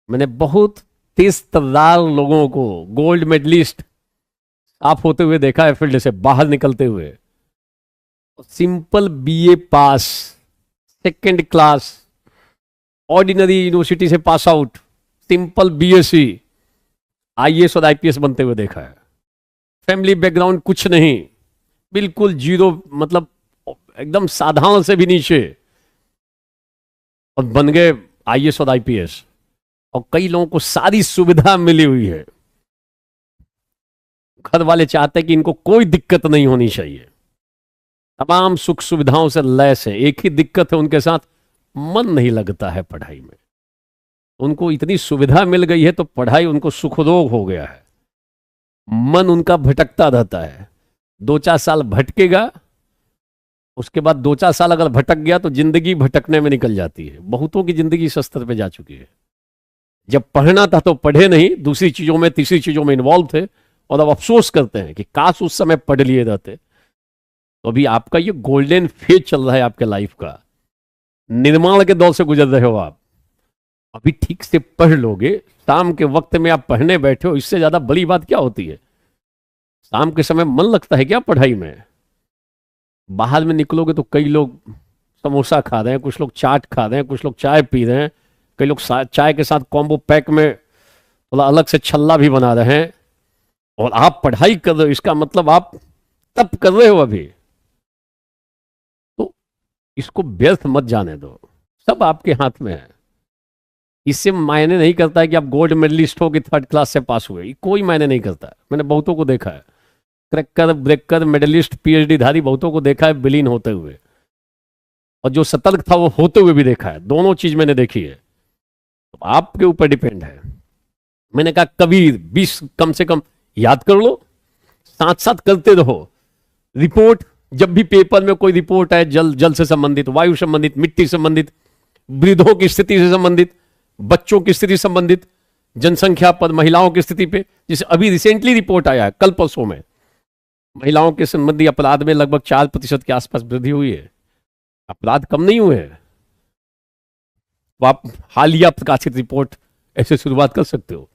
मैंने बहुत तेज तर्रार लोगों को, गोल्ड मेडलिस्ट साफ होते हुए देखा है, फील्ड से बाहर निकलते हुए। सिंपल बीए पास, सेकंड क्लास, ऑर्डिनरी यूनिवर्सिटी से pass out, simple BSc, IAS और आईपीएस बनते हुए देखा है। फैमिली बैकग्राउंड कुछ नहीं, बिल्कुल जीरो, मतलब एकदम साधारण से भी नीचे, और बन गए आईएएस और आईपीएस। और कई लोगों को सारी सुविधा मिली हुई है, घर वाले चाहते हैं कि इनको कोई दिक्कत नहीं होनी चाहिए, तमाम सुख सुविधाओं से लैस है। एक ही दिक्कत है उनके साथ, मन नहीं लगता है पढ़ाई में। उनको इतनी सुविधा मिल गई है तो पढ़ाई उनको सुखरोग हो गया है, मन उनका भटकता रहता है। 2-4 साल भटकेगा, उसके बाद 2-4 साल अगर भटक गया तो जिंदगी भटकने में निकल जाती है। बहुतों की जिंदगी इस स्तर पे जा चुकी है, जब पढ़ना था तो पढ़े नहीं, दूसरी चीजों में, तीसरी चीजों में इन्वॉल्व थे, और अब अफसोस करते हैं कि काश उस समय पढ़ लिए रहते। तो अभी आपका ये गोल्डन फेज चल रहा है आपके लाइफ का, निर्माण के दौर से गुजर रहे हो आप। अभी ठीक से पढ़ लोगे, शाम के वक्त में आप पढ़ने बैठे हो, इससे ज्यादा बड़ी बात क्या होती है। शाम के समय मन लगता है क्या पढ़ाई में? बाहर में निकलोगे तो कई लोग समोसा खा रहे हैं, कुछ लोग चाट खा रहे हैं, कुछ लोग चाय पी रहे हैं, कई लोग चाय के साथ कॉम्बो पैक में थोड़ा अलग से छल्ला भी बना रहे हैं, और आप पढ़ाई कर रहे हो। इसका मतलब आप तप कर रहे हो अभी। तो इसको व्यर्थ मत जाने दो, सब आपके हाथ में है। इससे मायने नहीं करता है कि आप गोल्ड मेडलिस्ट हो कि 3rd क्लास से पास हुए, कोई मायने नहीं करता है। मैंने बहुतों को देखा है, क्रैकर, ब्रेकर, मेडलिस्ट, पीएचडी धारी बहुतों को देखा है विलीन होते हुए, और जो सतर्क था वो होते हुए भी देखा है। दोनों चीज मैंने देखी है, तो आपके ऊपर डिपेंड है। मैंने कहा कबीर 20 कम से कम याद कर लो, साथ साथ करते रहो। रिपोर्ट, जब भी पेपर में कोई रिपोर्ट आए, जल से संबंधित, वायु संबंधित, मिट्टी संबंधित, वृद्धों की स्थिति से संबंधित, बच्चों की स्थिति संबंधित, जनसंख्या पर, महिलाओं की स्थिति पे, जैसे अभी रिसेंटली रिपोर्ट आया है कल परसों में, महिलाओं के संबंधी अपराध में लगभग 4% के आसपास वृद्धि हुई है। अपराध कम नहीं हुए हैं। तो आप हालिया प्रकाशित रिपोर्ट ऐसे शुरुआत कर सकते हो।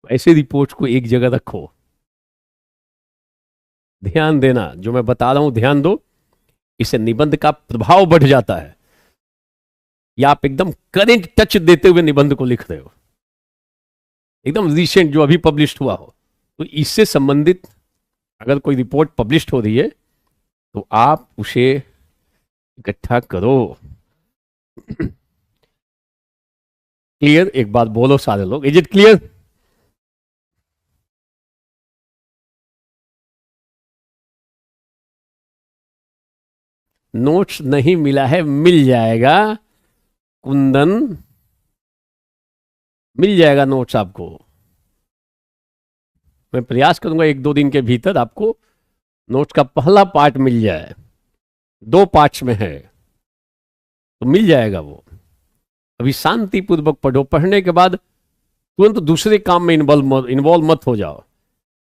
ऐसे रिपोर्ट को एक जगह रखो, ध्यान देना, जो मैं बता रहा हूं ध्यान दो, इससे निबंध का प्रभाव बढ़ जाता है। या आप एकदम करेंट टच देते हुए निबंध को लिख रहे हो, एकदम रिसेंट जो अभी पब्लिश हुआ हो, तो इससे संबंधित अगर कोई रिपोर्ट पब्लिश हो रही है तो आप उसे इकट्ठा करो। क्लियर? एक बात बोलो सारे लोग, इज इट क्लियर? नोट्स नहीं मिला है, मिल जाएगा कुंदन, मिल जाएगा नोट्स आपको। मैं प्रयास करूंगा 1-2 दिन के भीतर आपको नोट्स का पहला पार्ट मिल जाए। 2 पार्ट्स में है, तो मिल जाएगा वो। अभी शांतिपूर्वक पढ़ो, पढ़ने के बाद तुरंत दूसरे काम में इन्वॉल्व मत हो जाओ।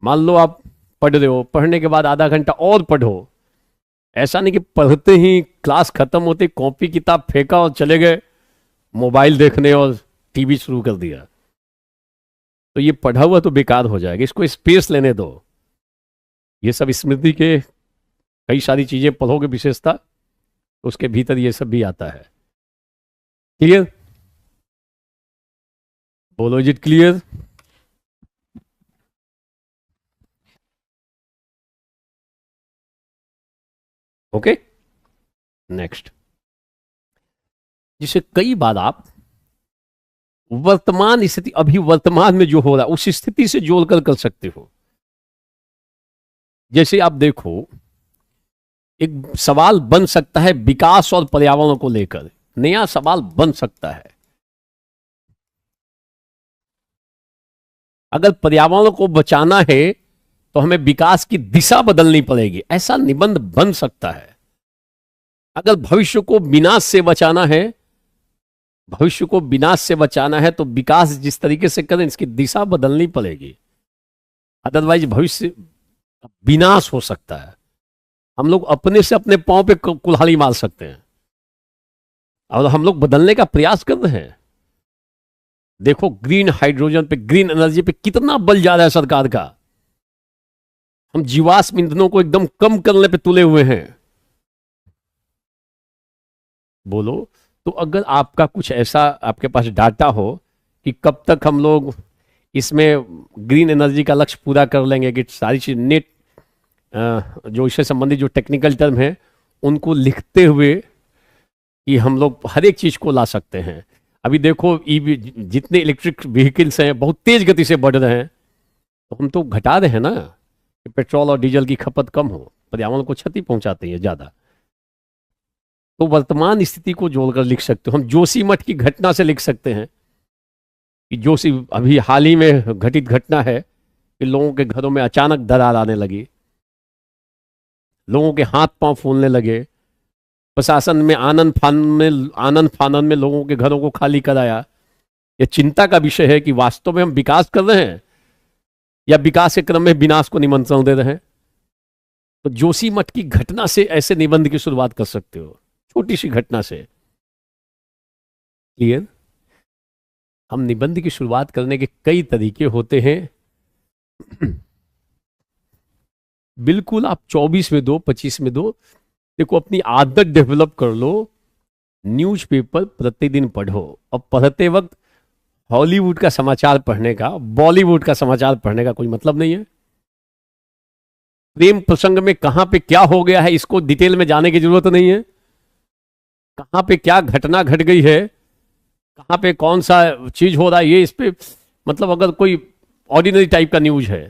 मान लो आप पढ़ रहे हो, पढ़ने के बाद आधा घंटा और पढ़ो। ऐसा नहीं कि पढ़ते ही क्लास खत्म होते कॉपी किताब फेंका और चले गए मोबाइल देखने और टीवी शुरू कर दिया, तो ये पढ़ा हुआ तो बेकार हो जाएगा। इसको स्पेस लेने दो। ये सब स्मृति के कई सारी चीजें पढ़ोगे विशेषता, तो उसके भीतर ये सब भी आता है। क्लियर? बोलो, is it clear? Okay, next. जिसे कई बार आप वर्तमान स्थिति, अभी वर्तमान में जो हो रहा है उस स्थिति से जोड़कर कर सकते हो। जैसे आप देखो, एक सवाल बन सकता है विकास और पर्यावरण को लेकर, नया सवाल बन सकता है। अगर पर्यावरण को बचाना है तो हमें विकास की दिशा बदलनी पड़ेगी, ऐसा निबंध बन सकता है। अगर भविष्य को विनाश से बचाना है, भविष्य को विनाश से बचाना है तो विकास जिस तरीके से करें इसकी दिशा बदलनी पड़ेगी, अदरवाइज भविष्य विनाश हो सकता है। हम लोग अपने से अपने पांव पे कुल्हाड़ी मार सकते हैं, और हम लोग बदलने का प्रयास कर रहे हैं। देखो, ग्रीन हाइड्रोजन पे, ग्रीन एनर्जी पे कितना बल जा रहा है सरकार का। हम जीवाश्म ईंधनों को एकदम कम करने पे तुले हुए हैं। बोलो, तो अगर आपका कुछ ऐसा आपके पास डाटा हो कि कब तक हम लोग इसमें ग्रीन एनर्जी का लक्ष्य पूरा कर लेंगे, कि सारी चीज नेट, जो इससे संबंधित जो टेक्निकल टर्म है उनको लिखते हुए कि हम लोग हर एक चीज को ला सकते हैं। अभी देखो, ईवी जितने इलेक्ट्रिक व्हीकल्स हैं बहुत तेज गति से बढ़ रहे हैं, तो हम तो घटा रहे हैं ना कि पेट्रोल और डीजल की खपत कम हो, पर्यावरण को क्षति पहुंचाती है ज्यादा। तो वर्तमान स्थिति को जोड़कर लिख सकते हो। हम जोशीमठ की घटना से लिख सकते हैं कि जोशी अभी हाल ही में घटित घटना है कि लोगों के घरों में अचानक दरार आने लगी, लोगों के हाथ पांव फूलने लगे, प्रशासन में आनंद फानन में लोगों के घरों को खाली कराया। यह चिंता का विषय है कि वास्तव में हम विकास कर रहे हैं या विकास के क्रम में विनाश को निमंत्रण दे रहे हैं। तो जोशीमठ की घटना से ऐसे निबंध की शुरुआत कर सकते हो, छोटी सी घटना से। क्लियर? हम निबंध की शुरुआत करने के कई तरीके होते हैं। बिल्कुल, आप 24 में दो, 25 में दो। देखो, अपनी आदत डेवलप कर लो, न्यूज़पेपर प्रतिदिन पढ़ो, और पढ़ते वक्त हॉलीवुड का समाचार पढ़ने का, बॉलीवुड का समाचार पढ़ने का कोई मतलब नहीं है। प्रेम प्रसंग में कहां पे क्या हो गया है इसको डिटेल में जाने की जरूरत नहीं है। कहां पे क्या घटना घट गई है, कहां पे कौन सा चीज हो रहा है, ये इस पे मतलब अगर कोई ऑर्डिनरी टाइप का न्यूज है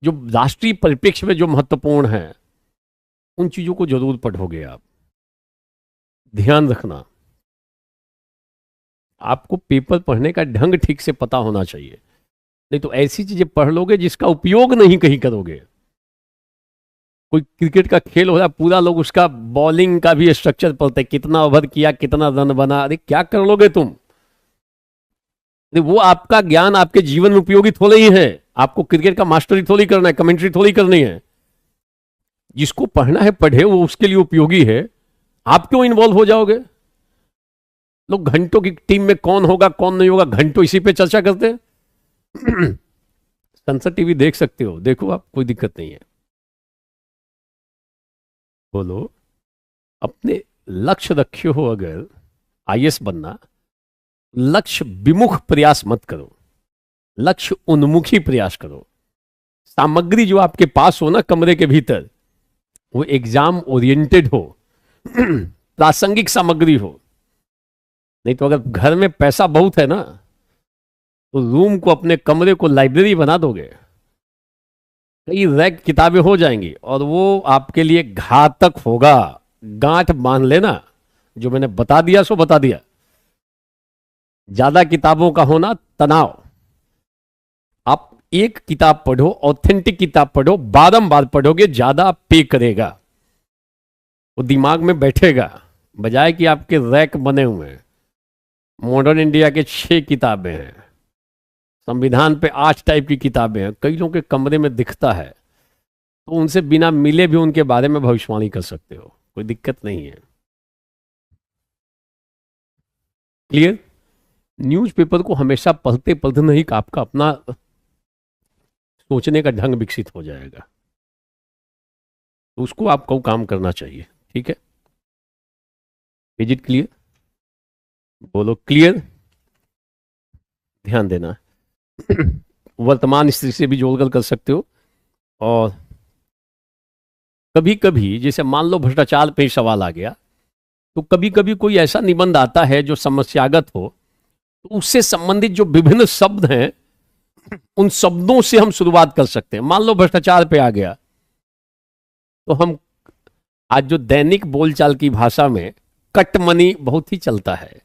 जो राष्ट्रीय परिप्रेक्ष्य में जो महत्वपूर्ण है, उन चीजों को जरूर पढ़ोगे आप। ध्यान रखना, आपको पेपर पढ़ने का ढंग ठीक से पता होना चाहिए, नहीं तो ऐसी चीजें पढ़ लोगे जिसका उपयोग नहीं कहीं करोगे। कोई क्रिकेट का खेल हो रहा है, पूरा लोग उसका बॉलिंग का भी स्ट्रक्चर पढ़ते, कितना ओवर किया, कितना रन बना, अरे क्या कर लोगे तुम? वो आपका ज्ञान आपके जीवन में उपयोगी थोड़ा ही है। आपको क्रिकेट का मास्टरी थोड़ी करना है, कमेंट्री थोड़ी करनी है। जिसको पढ़ना है पढ़े, वो उसके लिए उपयोगी है। आप क्यों इन्वॉल्व हो जाओगे? लोग घंटों की टीम में कौन होगा कौन नहीं होगा, घंटों इसी पे चर्चा करते हैं। संसद टीवी देख सकते हो, देखो आप, कोई दिक्कत नहीं है। बोलो, अपने लक्ष्य रखे हो अगर आईएएस बनना, लक्ष्य विमुख प्रयास मत करो, लक्ष्य उन्मुखी प्रयास करो। सामग्री जो आपके पास हो ना कमरे के भीतर, वो एग्जाम ओरिएंटेड हो, प्रासंगिक सामग्री हो। नहीं तो अगर घर में पैसा बहुत है ना, तो रूम को, अपने कमरे को लाइब्रेरी बना दोगे, कई रैक किताबें हो जाएंगी, और वो आपके लिए घातक होगा। गांठ बांध लेना, जो मैंने बता दिया सो बता दिया। ज्यादा किताबों का होना तनाव। आप एक किताब पढ़ो, ऑथेंटिक किताब पढ़ो, बारंबार पढ़ोगे, ज्यादा पे करेगा, वो दिमाग में बैठेगा, बजाय कि आपके रैक बने हुए हैं। मॉडर्न इंडिया के 6 किताबें हैं, संविधान पे 8 टाइप की किताबें हैं, कई लोगों के कमरे में दिखता है, तो उनसे बिना मिले भी उनके बारे में भविष्यवाणी कर सकते हो, कोई दिक्कत नहीं है। क्लियर? न्यूज़पेपर को हमेशा पढ़ते पढ़ते नहीं, आपका अपना सोचने का ढंग विकसित हो जाएगा, तो उसको आपको काम करना चाहिए। ठीक है? Is it clear? बोलो, क्लियर? ध्यान देना। वर्तमान स्थिति से भी जोड़कर कर सकते हो। और कभी कभी जैसे मान लो भ्रष्टाचार पे ही सवाल आ गया, तो कभी कभी कोई ऐसा निबंध आता है जो समस्यागत हो, तो उससे संबंधित जो विभिन्न शब्द हैं उन शब्दों से हम शुरुआत कर सकते हैं। मान लो भ्रष्टाचार पे आ गया, तो हम आज जो दैनिक बोलचाल की भाषा में कट मनी बहुत ही चलता है,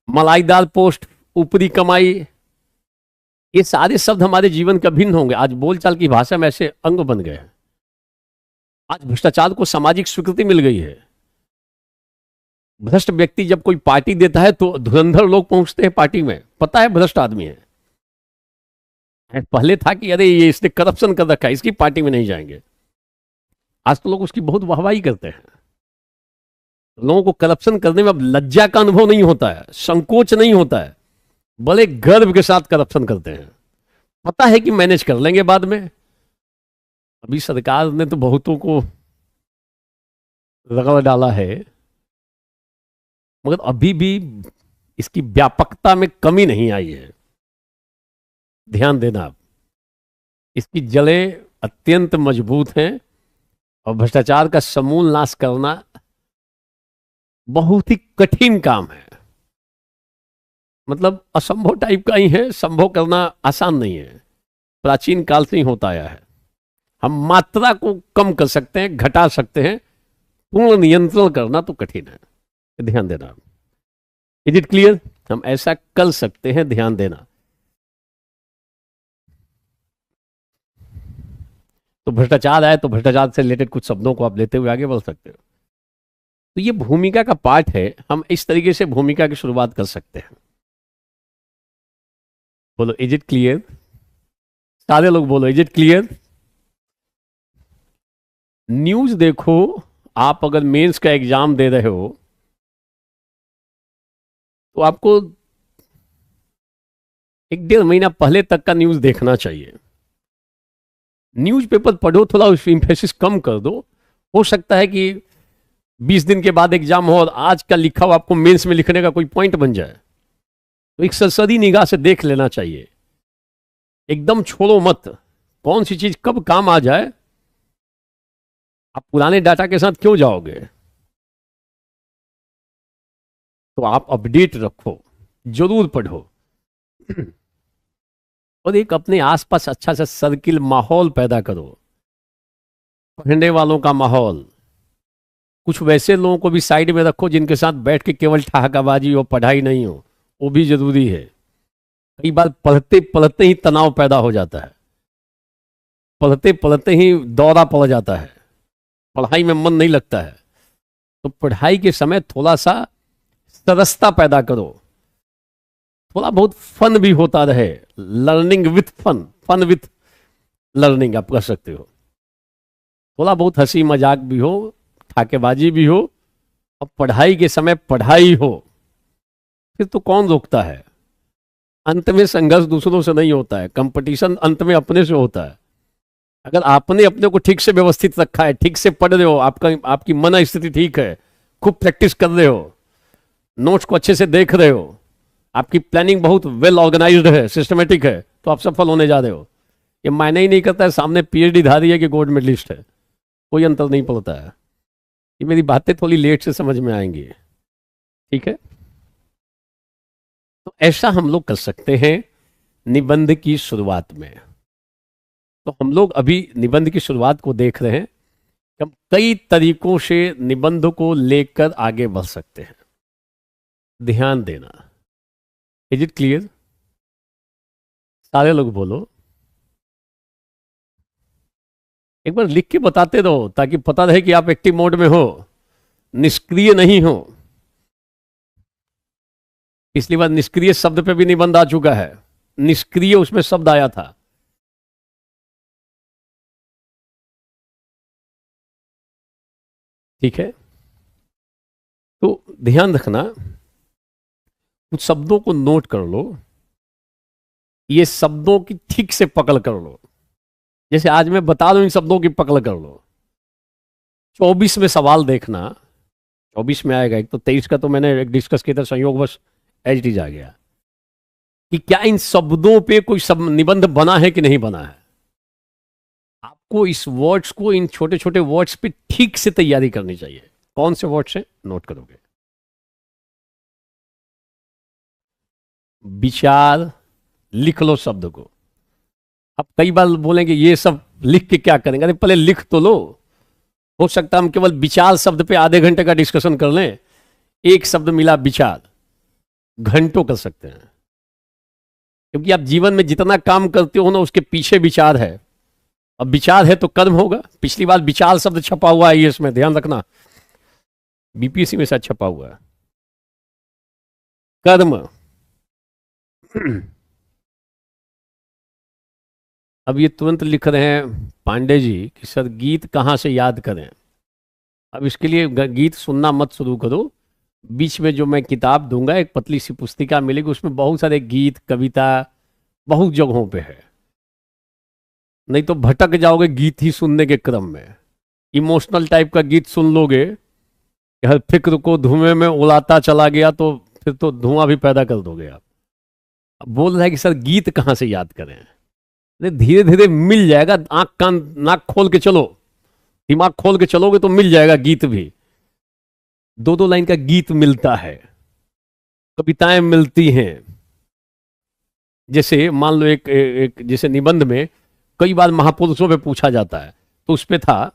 मलाईदार पोस्ट, ऊपरी कमाई, ये सारे शब्द हमारे जीवन का भिन्न होंगे। आज बोलचाल की भाषा में ऐसे अंग बन गए हैं। आज भ्रष्टाचार को सामाजिक स्वीकृति मिल गई है। भ्रष्ट व्यक्ति जब कोई पार्टी देता है तो धुरंधर लोग पहुंचते हैं पार्टी में, पता है भ्रष्ट आदमी है। पहले था कि अरे ये इसने करप्शन कर रखा है, इसकी पार्टी में नहीं जाएंगे। आज तो लोग उसकी बहुत वाहवाही करते हैं। लोगों को करप्शन करने में अब लज्जा का अनुभव नहीं होता है, संकोच नहीं होता है, बड़े गर्व के साथ करप्शन करते हैं। पता है कि मैनेज कर लेंगे बाद में। अभी सरकार ने तो बहुतों को रगड़ डाला है, मगर अभी भी इसकी व्यापकता में कमी नहीं आई है। ध्यान देना आप, इसकी जड़ें अत्यंत मजबूत हैं और भ्रष्टाचार का समूल नाश करना बहुत ही कठिन काम है। मतलब असंभव टाइप का ही है, संभव करना आसान नहीं है। प्राचीन काल से ही होता आया है। हम मात्रा को कम कर सकते हैं, घटा सकते हैं, पूर्ण नियंत्रण करना तो कठिन है। ध्यान देना। Is it clear? हम ऐसा कर सकते हैं, ध्यान देना। तो भ्रष्टाचार आए तो भ्रष्टाचार से रिलेटेड कुछ शब्दों को आप लेते हुए आगे बढ़ सकते हो। तो ये भूमिका का पार्ट है। हम इस तरीके से भूमिका की शुरुआत कर सकते हैं। बोलो इज इट क्लियर? सारे लोग बोलो इज इट क्लियर? न्यूज देखो, आप अगर मेंस का एग्जाम दे रहे हो तो आपको 1-1.5 महीना पहले तक का न्यूज देखना चाहिए। न्यूज़पेपर पढ़ो, थोड़ा उस इंफेसिस कम कर दो। हो सकता है कि 20 दिन के बाद एग्जाम हो और आज का लिखा हुआ आपको मेंस में लिखने का कोई पॉइंट बन जाए, तो एक सरसरी निगाह से देख लेना चाहिए। एकदम छोड़ो मत, कौन सी चीज कब काम आ जाए। आप पुराने डाटा के साथ क्यों जाओगे? तो आप अपडेट रखो, जरूर पढ़ो और एक अपने आसपास अच्छा सा सर्किल माहौल पैदा करो, पढ़ने वालों का माहौल। कुछ वैसे लोगों को भी साइड में रखो जिनके साथ बैठ के केवल ठहाकाबाजी हो, पढ़ाई नहीं हो, वो भी जरूरी है। कई बार पढ़ते पढ़ते ही तनाव पैदा हो जाता है, पढ़ते पढ़ते ही दौरा पड़ जाता है, पढ़ाई में मन नहीं लगता है। तो पढ़ाई के समय थोड़ा सा सरसता पैदा करो, थोड़ा बहुत फन भी होता रहे। Learning with fun, fun with learning आप कर सकते हो। थोड़ा बहुत हंसी मजाक भी हो, ठाकेबाजी भी हो, और पढ़ाई के समय पढ़ाई हो, फिर तो कौन रोकता है। अंत में संघर्ष दूसरों से नहीं होता है, कंपटीशन अंत में अपने से होता है। अगर आपने अपने को ठीक से व्यवस्थित रखा है, ठीक से पढ़ रहे हो, आपकी मन स्थिति ठीक है, खूब प्रैक्टिस कर रहे हो, नोट्स को अच्छे से देख रहे हो, आपकी प्लानिंग बहुत वेल ऑर्गेनाइज्ड है, सिस्टमेटिक है, तो आप सफल होने जा रहे हो। ये मायने ही नहीं करता है सामने पीएचडी धारी है कि गोल्ड मेडलिस्ट है, कोई अंतर नहीं पड़ता है। ये मेरी बातें थोड़ी लेट से समझ में आएंगी, ठीक है? तो ऐसा हम लोग कर सकते हैं निबंध की शुरुआत में। तो हम लोग अभी निबंध की शुरुआत को देख रहे हैं, हम कई तरीकों से निबंध को लेकर आगे बढ़ सकते हैं। ध्यान देना। Is it clear? सारे लोग बोलो। एक बार लिख के बताते रहो ताकि पता रहे कि आप एक्टिव मोड में हो, निष्क्रिय नहीं हो। पिछली बार निष्क्रिय शब्द पे भी निबंध आ चुका है, निष्क्रिय उसमें शब्द आया था। ठीक है, तो ध्यान रखना, कुछ शब्दों को नोट कर लो, ये शब्दों की ठीक से पकड़ कर लो। जैसे आज मैं बता दूं, इन शब्दों की पकड़ कर लो। 24 में सवाल देखना, 24 में आएगा। एक तो 23 का तो मैंने डिस्कस किया था, संयोगवश एच डी आ गया। कि क्या इन शब्दों पे कोई सब निबंध बना है कि नहीं बना है। आपको इस वर्ड्स को, इन छोटे छोटे वर्ड्स पे ठीक से तैयारी करनी चाहिए। कौन से वर्ड्स हैं, नोट करोगे। विचार, लिख लो शब्द को। अब कई बार बोलेंगे ये सब लिख के क्या करेंगे, अरे पहले लिख तो लो। हो सकता है हम केवल विचार शब्द पे आधे घंटे का डिस्कशन कर लें। एक शब्द मिला विचार, घंटों कर सकते हैं, क्योंकि आप जीवन में जितना काम करते हो ना उसके पीछे विचार है। अब विचार है तो कर्म होगा। पिछली बार विचार शब्द छपा हुआ है, ये इसमें ध्यान रखना, बीपीएससी में शायद छपा हुआ है। कर्म। अब ये तुरंत लिख रहे हैं पांडे जी कि सर गीत कहाँ से याद करें। अब इसके लिए गीत सुनना मत शुरू करो। बीच में जो मैं किताब दूंगा, एक पतली सी पुस्तिका मिलेगी, उसमें बहुत सारे गीत, कविता बहुत जगहों पे है। नहीं तो भटक जाओगे गीत ही सुनने के क्रम में। इमोशनल टाइप का गीत सुन लोगे, हर फिक्र को धुएं में उड़ाता चला गया, तो फिर तो धुआं भी पैदा कर दोगे आप। अब बोल रहा है कि सर गीत कहाँ से याद करें। धीरे धीरे मिल जाएगा। आंख कान नाक खोल के चलो, दिमाग खोल के चलोगे तो मिल जाएगा गीत भी। दो दो लाइन का गीत मिलता है, कविताएं मिलती हैं। जैसे मान लो एक जैसे निबंध में कई बार महापुरुषों पे पूछा जाता है, तो उस पे था,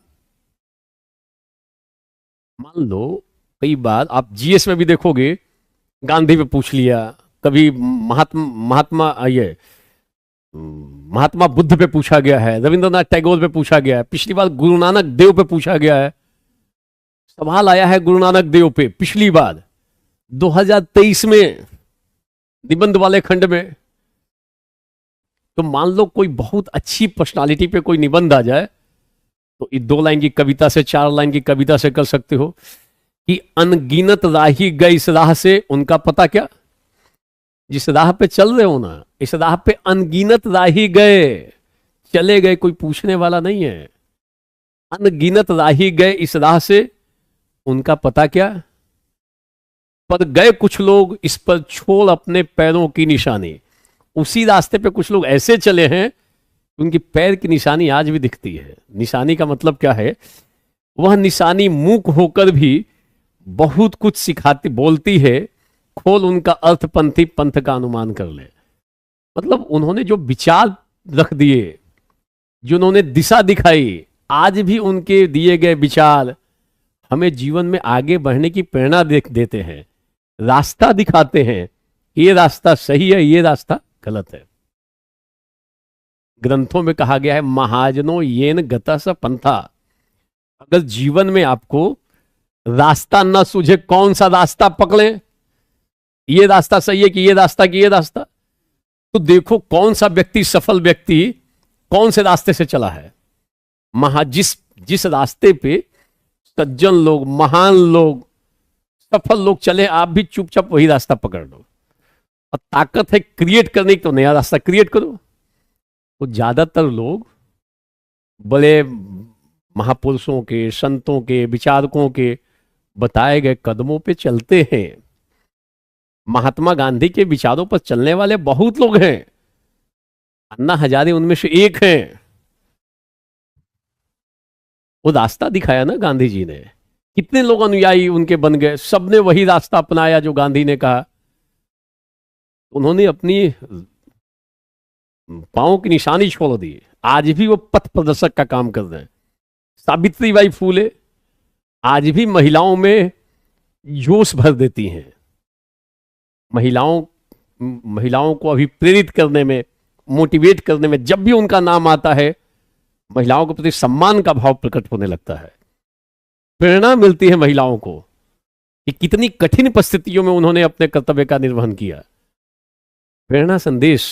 मान लो कई बार आप जीएस में भी देखोगे, गांधी पे पूछ लिया, कभी महात्मा बुद्ध पे पूछा गया है, रविंद्रनाथ टैगोर पे पूछा गया है, पिछली बार गुरु नानक देव पे पूछा गया है। सवाल आया है गुरु नानक देव पे पिछली बार 2023 में निबंध वाले खंड में। तो मान लो कोई बहुत अच्छी पर्सनालिटी पे कोई निबंध आ जाए, तो 2 लाइन की कविता से 4 लाइन की कविता से कर सकते हो कि अनगिनत राही गए इस राह से, उनका पता क्या। जिस राह पे चल रहे हो ना, इस राह पे अनगिनत राही गए, चले गए, कोई पूछने वाला नहीं है। अनगिनत राही गए इस राह से, उनका पता क्या। पर गए कुछ लोग इस पर छोड़ अपने पैरों की निशानी। उसी रास्ते पे कुछ लोग ऐसे चले हैं, उनकी पैर की निशानी आज भी दिखती है। निशानी का मतलब क्या है, वह निशानी मूक होकर भी बहुत कुछ सिखाती, बोलती है, खोल उनका अर्थपंथी पंथ का अनुमान कर ले। मतलब उन्होंने जो विचार रख दिए, जो उन्होंने दिशा दिखाई, आज भी उनके दिए गए विचार हमें जीवन में आगे बढ़ने की प्रेरणा देते हैं, रास्ता दिखाते हैं। ये रास्ता सही है, ये रास्ता गलत है। ग्रंथों में कहा गया है महाजनो येन गता स पंथा। अगर जीवन में आपको रास्ता न सूझे, कौन सा रास्ता पकड़ें, ये रास्ता सही है कि ये रास्ता कि ये रास्ता, तो देखो कौन सा व्यक्ति, सफल व्यक्ति कौन से रास्ते से चला है। जिस रास्ते पे सज्जन लोग, महान लोग, सफल लोग चले, आप भी चुपचाप वही रास्ता पकड़ लो। और ताकत है क्रिएट करने की, तो नया रास्ता क्रिएट करो। तो ज्यादातर लोग बड़े महापुरुषों के, संतों के, विचारकों के बताए गए कदमों पे चलते हैं। महात्मा गांधी के विचारों पर चलने वाले बहुत लोग हैं, अन्ना हजारे उनमें से एक हैं। वो रास्ता दिखाया ना गांधी जी ने, कितने लोग अनुयायी उनके बन गए, सबने वही रास्ता अपनाया जो गांधी ने कहा। उन्होंने अपनी पांव की निशानी छोड़ दी, आज भी वो पथ प्रदर्शक का काम कर रहे हैं। सावित्रीबाई फूले आज भी महिलाओं में जोश भर देती हैं, महिलाओं को अभी प्रेरित करने में, मोटिवेट करने में। जब भी उनका नाम आता है, महिलाओं के प्रति सम्मान का भाव प्रकट होने लगता है, प्रेरणा मिलती है महिलाओं को कि कितनी कठिन परिस्थितियों में उन्होंने अपने कर्तव्य का निर्वहन किया। प्रेरणा संदेश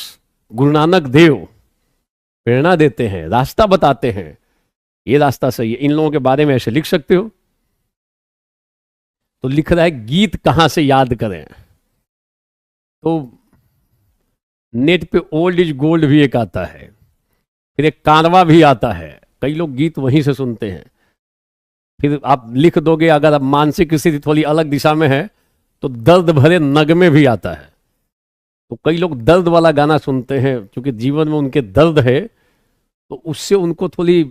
गुरु नानक देव प्रेरणा देते हैं, रास्ता बताते हैं, ये रास्ता सही है। इन लोगों के बारे में ऐसे लिख सकते हो। तो लिख रहा है गीत कहां से याद करें, तो नेट पे ओल्ड इज गोल्ड भी एक आता है, फिर एक कारवा भी आता है, कई लोग गीत वहीं से सुनते हैं। फिर आप लिख दोगे, अगर आप मानसिक स्थिति थोड़ी अलग दिशा में है, तो दर्द भरे नगमे भी आता है। तो कई लोग दर्द वाला गाना सुनते हैं, क्योंकि जीवन में उनके दर्द है, तो उससे उनको थोड़ी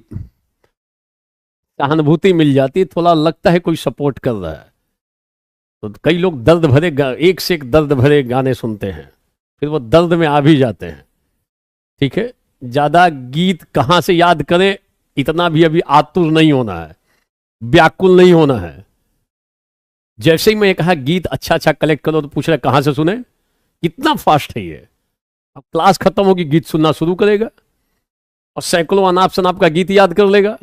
सहानुभूति मिल जाती है, थोड़ा लगता है कोई सपोर्ट कर रहा है। तो कई लोग दर्द भरे एक से एक दर्द भरे गाने सुनते हैं, फिर वो दर्द में आ भी जाते हैं। ठीक है, ज्यादा गीत कहाँ से याद करें, इतना भी अभी आतुर नहीं होना है, व्याकुल नहीं होना है। जैसे ही मैं कहा गीत अच्छा अच्छा कलेक्ट करो, तो पूछ रहे कहां से सुने, कितना फास्ट है ये। अब क्लास खत्म होगी, गीत सुनना शुरू करेगा और सैकड़ों अनाप शनाप का गीत याद कर लेगा।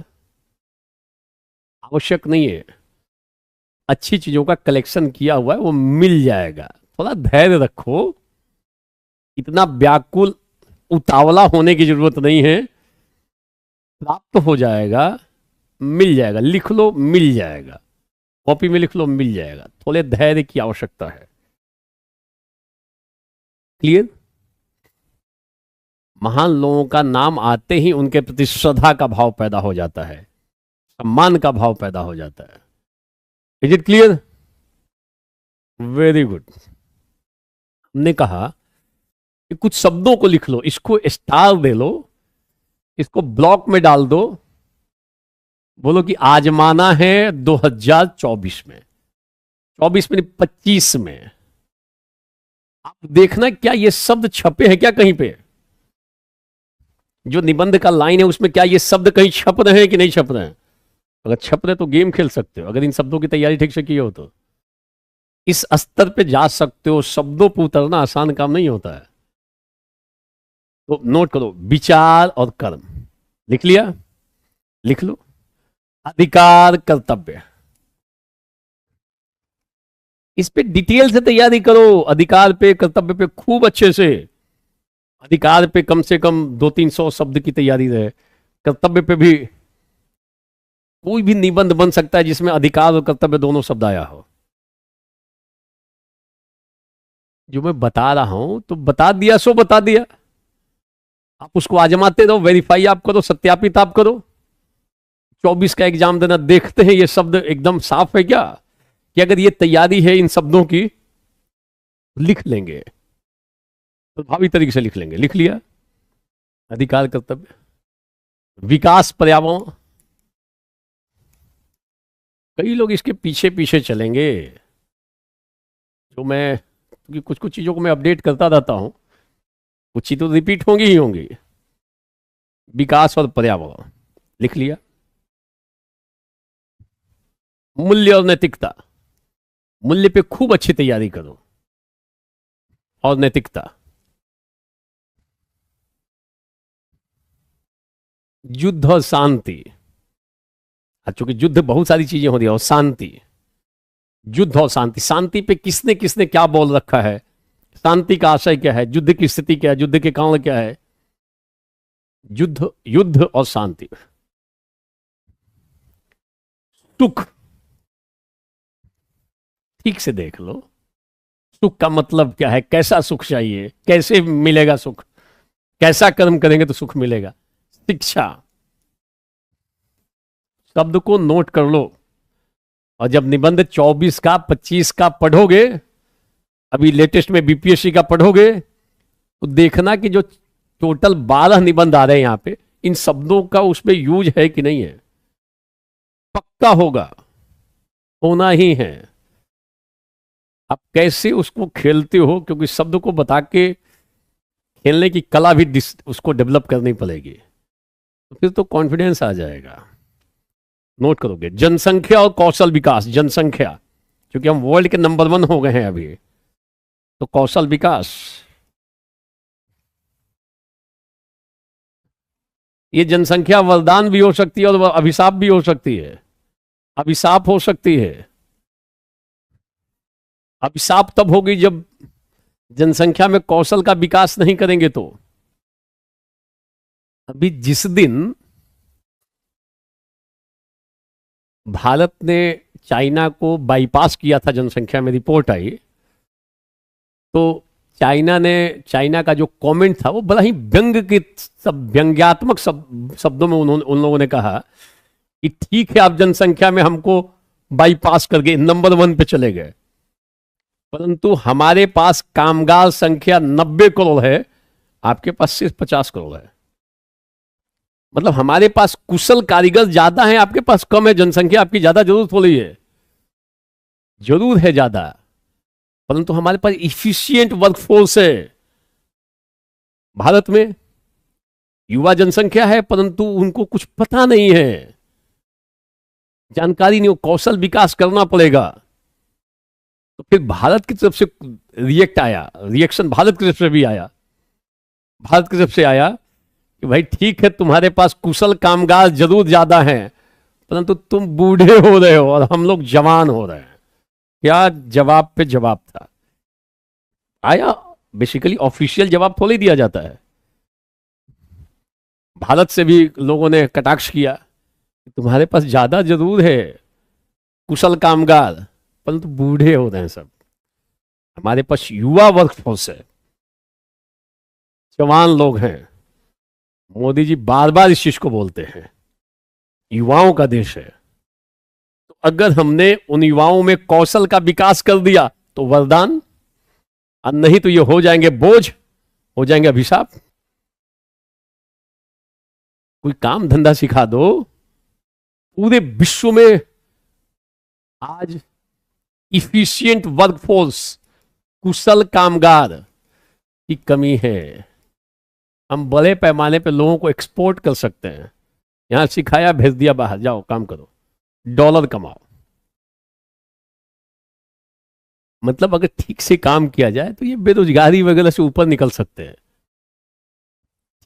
आवश्यक नहीं है, अच्छी चीजों का कलेक्शन किया हुआ है, वो मिल जाएगा। थोड़ा धैर्य रखो, इतना व्याकुल उतावला होने की जरूरत नहीं है, प्राप्त हो जाएगा, मिल जाएगा। लिख लो, मिल जाएगा, कॉपी में लिख लो, मिल जाएगा। थोड़े धैर्य की आवश्यकता है। क्लियर? महान लोगों का नाम आते ही उनके प्रति श्रद्धा का भाव पैदा हो जाता है, सम्मान का भाव पैदा हो जाता है। Is it clear? Very good. हमने कहा कि कुछ शब्दों को लिख लो, इसको स्टार दे लो, इसको ब्लॉक में डाल दो, बोलो कि आजमाना है 2024 में, 24 में 25 में। आप देखना क्या ये शब्द छपे हैं क्या कहीं पे, जो निबंध का लाइन है उसमें क्या ये शब्द कहीं छप रहे हैं कि नहीं छप रहे हैं। अगर छप रहे तो गेम खेल सकते हो, अगर इन शब्दों की तैयारी ठीक से की हो तो इस स्तर पे जा सकते हो। शब्दों पर उतरना आसान काम नहीं होता है। तो नोट करो, विचार और कर्म। लिख लिया? लिख लो। अधिकार कर्तव्य, इस पे डिटेल से तैयारी करो। अधिकार पे कर्तव्य पे खूब अच्छे से। अधिकार पे कम से कम 200-300 शब्द की तैयारी रहे। कर्तव्य पे भी कोई भी निबंध बन सकता है जिसमें अधिकार और कर्तव्य दोनों शब्द आया हो। जो मैं बता रहा हूं तो बता दिया सो बता दिया, आप उसको आजमाते रहो, वेरीफाई आप करो, सत्यापित आप करो। 24 का एग्जाम देना, देखते हैं ये शब्द एकदम साफ है क्या, कि अगर ये तैयारी है इन शब्दों की, लिख लेंगे, प्रभावी तरीके से लिख लेंगे। लिख लिया? अधिकार कर्तव्य, विकास पर्यावरण। कई लोग इसके पीछे पीछे चलेंगे, जो मैं, क्योंकि कुछ कुछ चीजों को मैं अपडेट करता रहता हूं, कुछ चीजें तो रिपीट होंगी ही होंगी। विकास और पर्यावरण लिख लिया। मूल्य और नैतिकता, मूल्य पे खूब अच्छी तैयारी करो, और नैतिकता। युद्ध और शांति, चूंकि युद्ध बहुत सारी चीजें होती है, और शांति, युद्ध और शांति। शांति पे किसने किसने क्या बोल रखा है, शांति का आशय क्या है, युद्ध की स्थिति क्या है, युद्ध के कारण क्या है। युद्ध, युद्ध और शांति। सुख, ठीक से देख लो, सुख का मतलब क्या है, कैसा सुख चाहिए, कैसे मिलेगा सुख, कैसा कर्म करेंगे तो सुख मिलेगा। शिक्षा, शब्द को नोट कर लो, और जब निबंध 24 का 25 का पढ़ोगे, अभी लेटेस्ट में बीपीएससी का पढ़ोगे, तो देखना कि जो टोटल 12 निबंध आ रहे हैं यहां पे, इन शब्दों का उसमें यूज है कि नहीं है। पक्का होगा, होना ही है। आप कैसे उसको खेलते हो, क्योंकि शब्द को बता के खेलने की कला भी उसको डेवलप करनी पड़ेगी, तो फिर तो कॉन्फिडेंस आ जाएगा। नोट करोगे, जनसंख्या और कौशल विकास। जनसंख्या, क्योंकि हम वर्ल्ड के नंबर 1 हो गए हैं अभी, तो कौशल विकास। ये जनसंख्या वरदान भी हो सकती है और अभिशाप भी हो सकती है। अभिशाप हो सकती है। अभिशाप तब होगी जब जनसंख्या में कौशल का विकास नहीं करेंगे तो। अभी जिस दिन भारत ने चाइना को बाईपास किया था जनसंख्या में, रिपोर्ट आई, तो चाइना का जो कमेंट था वो बड़ा ही व्यंग्यात्मक शब्दों में उन लोगों ने कहा कि ठीक है, आप जनसंख्या में हमको बाईपास करके नंबर 1 पे चले गए। परंतु हमारे पास कामगार संख्या 90 करोड़ है, आपके पास सिर्फ 50 करोड़ है। मतलब हमारे पास कुशल कारीगर ज्यादा हैं, आपके पास कम है। जनसंख्या आपकी ज्यादा जरूरत हो रही है, जरूर है ज्यादा, परंतु हमारे पास इफिशिएंट वर्कफोर्स है। भारत में युवा जनसंख्या है, परंतु उनको कुछ पता नहीं है, जानकारी नहीं हो, कौशल विकास करना पड़ेगा। तो फिर भारत की तरफ से रिएक्शन भारत की तरफ से भी आया, भारत की तरफ से आया कि भाई ठीक है, तुम्हारे पास कुशल कामगार जरूर ज्यादा हैं, परंतु तुम बूढ़े हो रहे हो और हम लोग जवान हो रहे हैं। क्या जवाब पे जवाब था आया। बेसिकली ऑफिशियल जवाब थोड़ी दिया जाता है। भारत से भी लोगों ने कटाक्ष किया, तुम्हारे पास ज्यादा जरूर है कुशल कामगार, परंतु बूढ़े हो रहे हैं सब। हमारे पास युवा वर्कफोर्स है, जवान लोग हैं। मोदी जी बार बार इस चीज को बोलते हैं, युवाओं का देश है। तो अगर हमने उन युवाओं में कौशल का विकास कर दिया तो वरदान, और नहीं तो ये हो जाएंगे बोझ, हो जाएंगे अभिशाप। कोई काम धंधा सिखा दो, पूरे विश्व में आज इफिशिएंट वर्कफोर्स, कुशल कामगार की कमी है। हम बड़े पैमाने पे लोगों को एक्सपोर्ट कर सकते हैं, यहां सिखाया भेज दिया बाहर, जाओ काम करो, डॉलर कमाओ। मतलब अगर ठीक से काम किया जाए तो ये बेरोजगारी वगैरह से ऊपर निकल सकते हैं।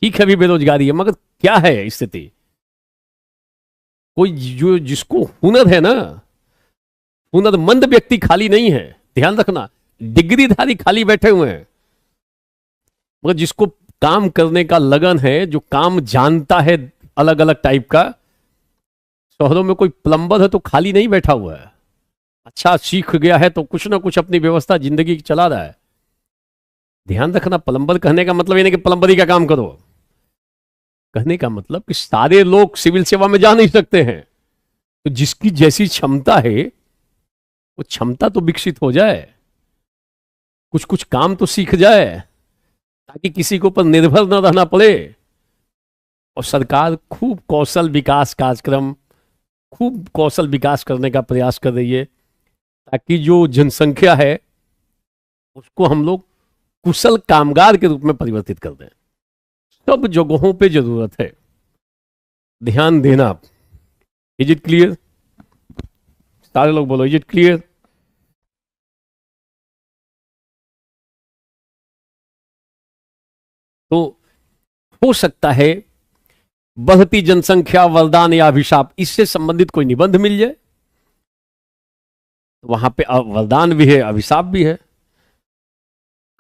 ठीक है अभी बेरोजगारी है, मगर क्या है स्थिति, कोई जो जिसको हुनर है ना, हुनरमंद व्यक्ति खाली नहीं है, ध्यान रखना। डिग्रीधारी खाली बैठे हुए हैं, मगर जिसको काम करने का लगन है, जो काम जानता है अलग अलग टाइप का। शहरों में कोई प्लम्बर है तो खाली नहीं बैठा हुआ है, अच्छा सीख गया है तो कुछ ना कुछ अपनी व्यवस्था जिंदगी चला रहा है। ध्यान रखना, प्लम्बर कहने का मतलब ये नहीं कि प्लम्बरी का काम करो। कहने का मतलब कि सारे लोग सिविल सेवा में जा नहीं सकते हैं, तो जिसकी जैसी क्षमता है वो क्षमता तो विकसित हो जाए, कुछ कुछ काम तो सीख जाए, ताकि किसी के ऊपर निर्भर न रहना पड़े। और सरकार खूब कौशल विकास कार्यक्रम, खूब कौशल विकास करने का प्रयास कर रही है, ताकि जो जनसंख्या है उसको हम लोग कुशल कामगार के रूप में परिवर्तित कर दें। सब जगहों पे जरूरत है, ध्यान देना। Is it clear? सारे लोग बोलो, इज इट क्लियर? तो हो सकता है बढ़ती जनसंख्या वरदान या अभिशाप, इससे संबंधित कोई निबंध मिल जाए, तो वहां पे वरदान भी है, अभिशाप भी है।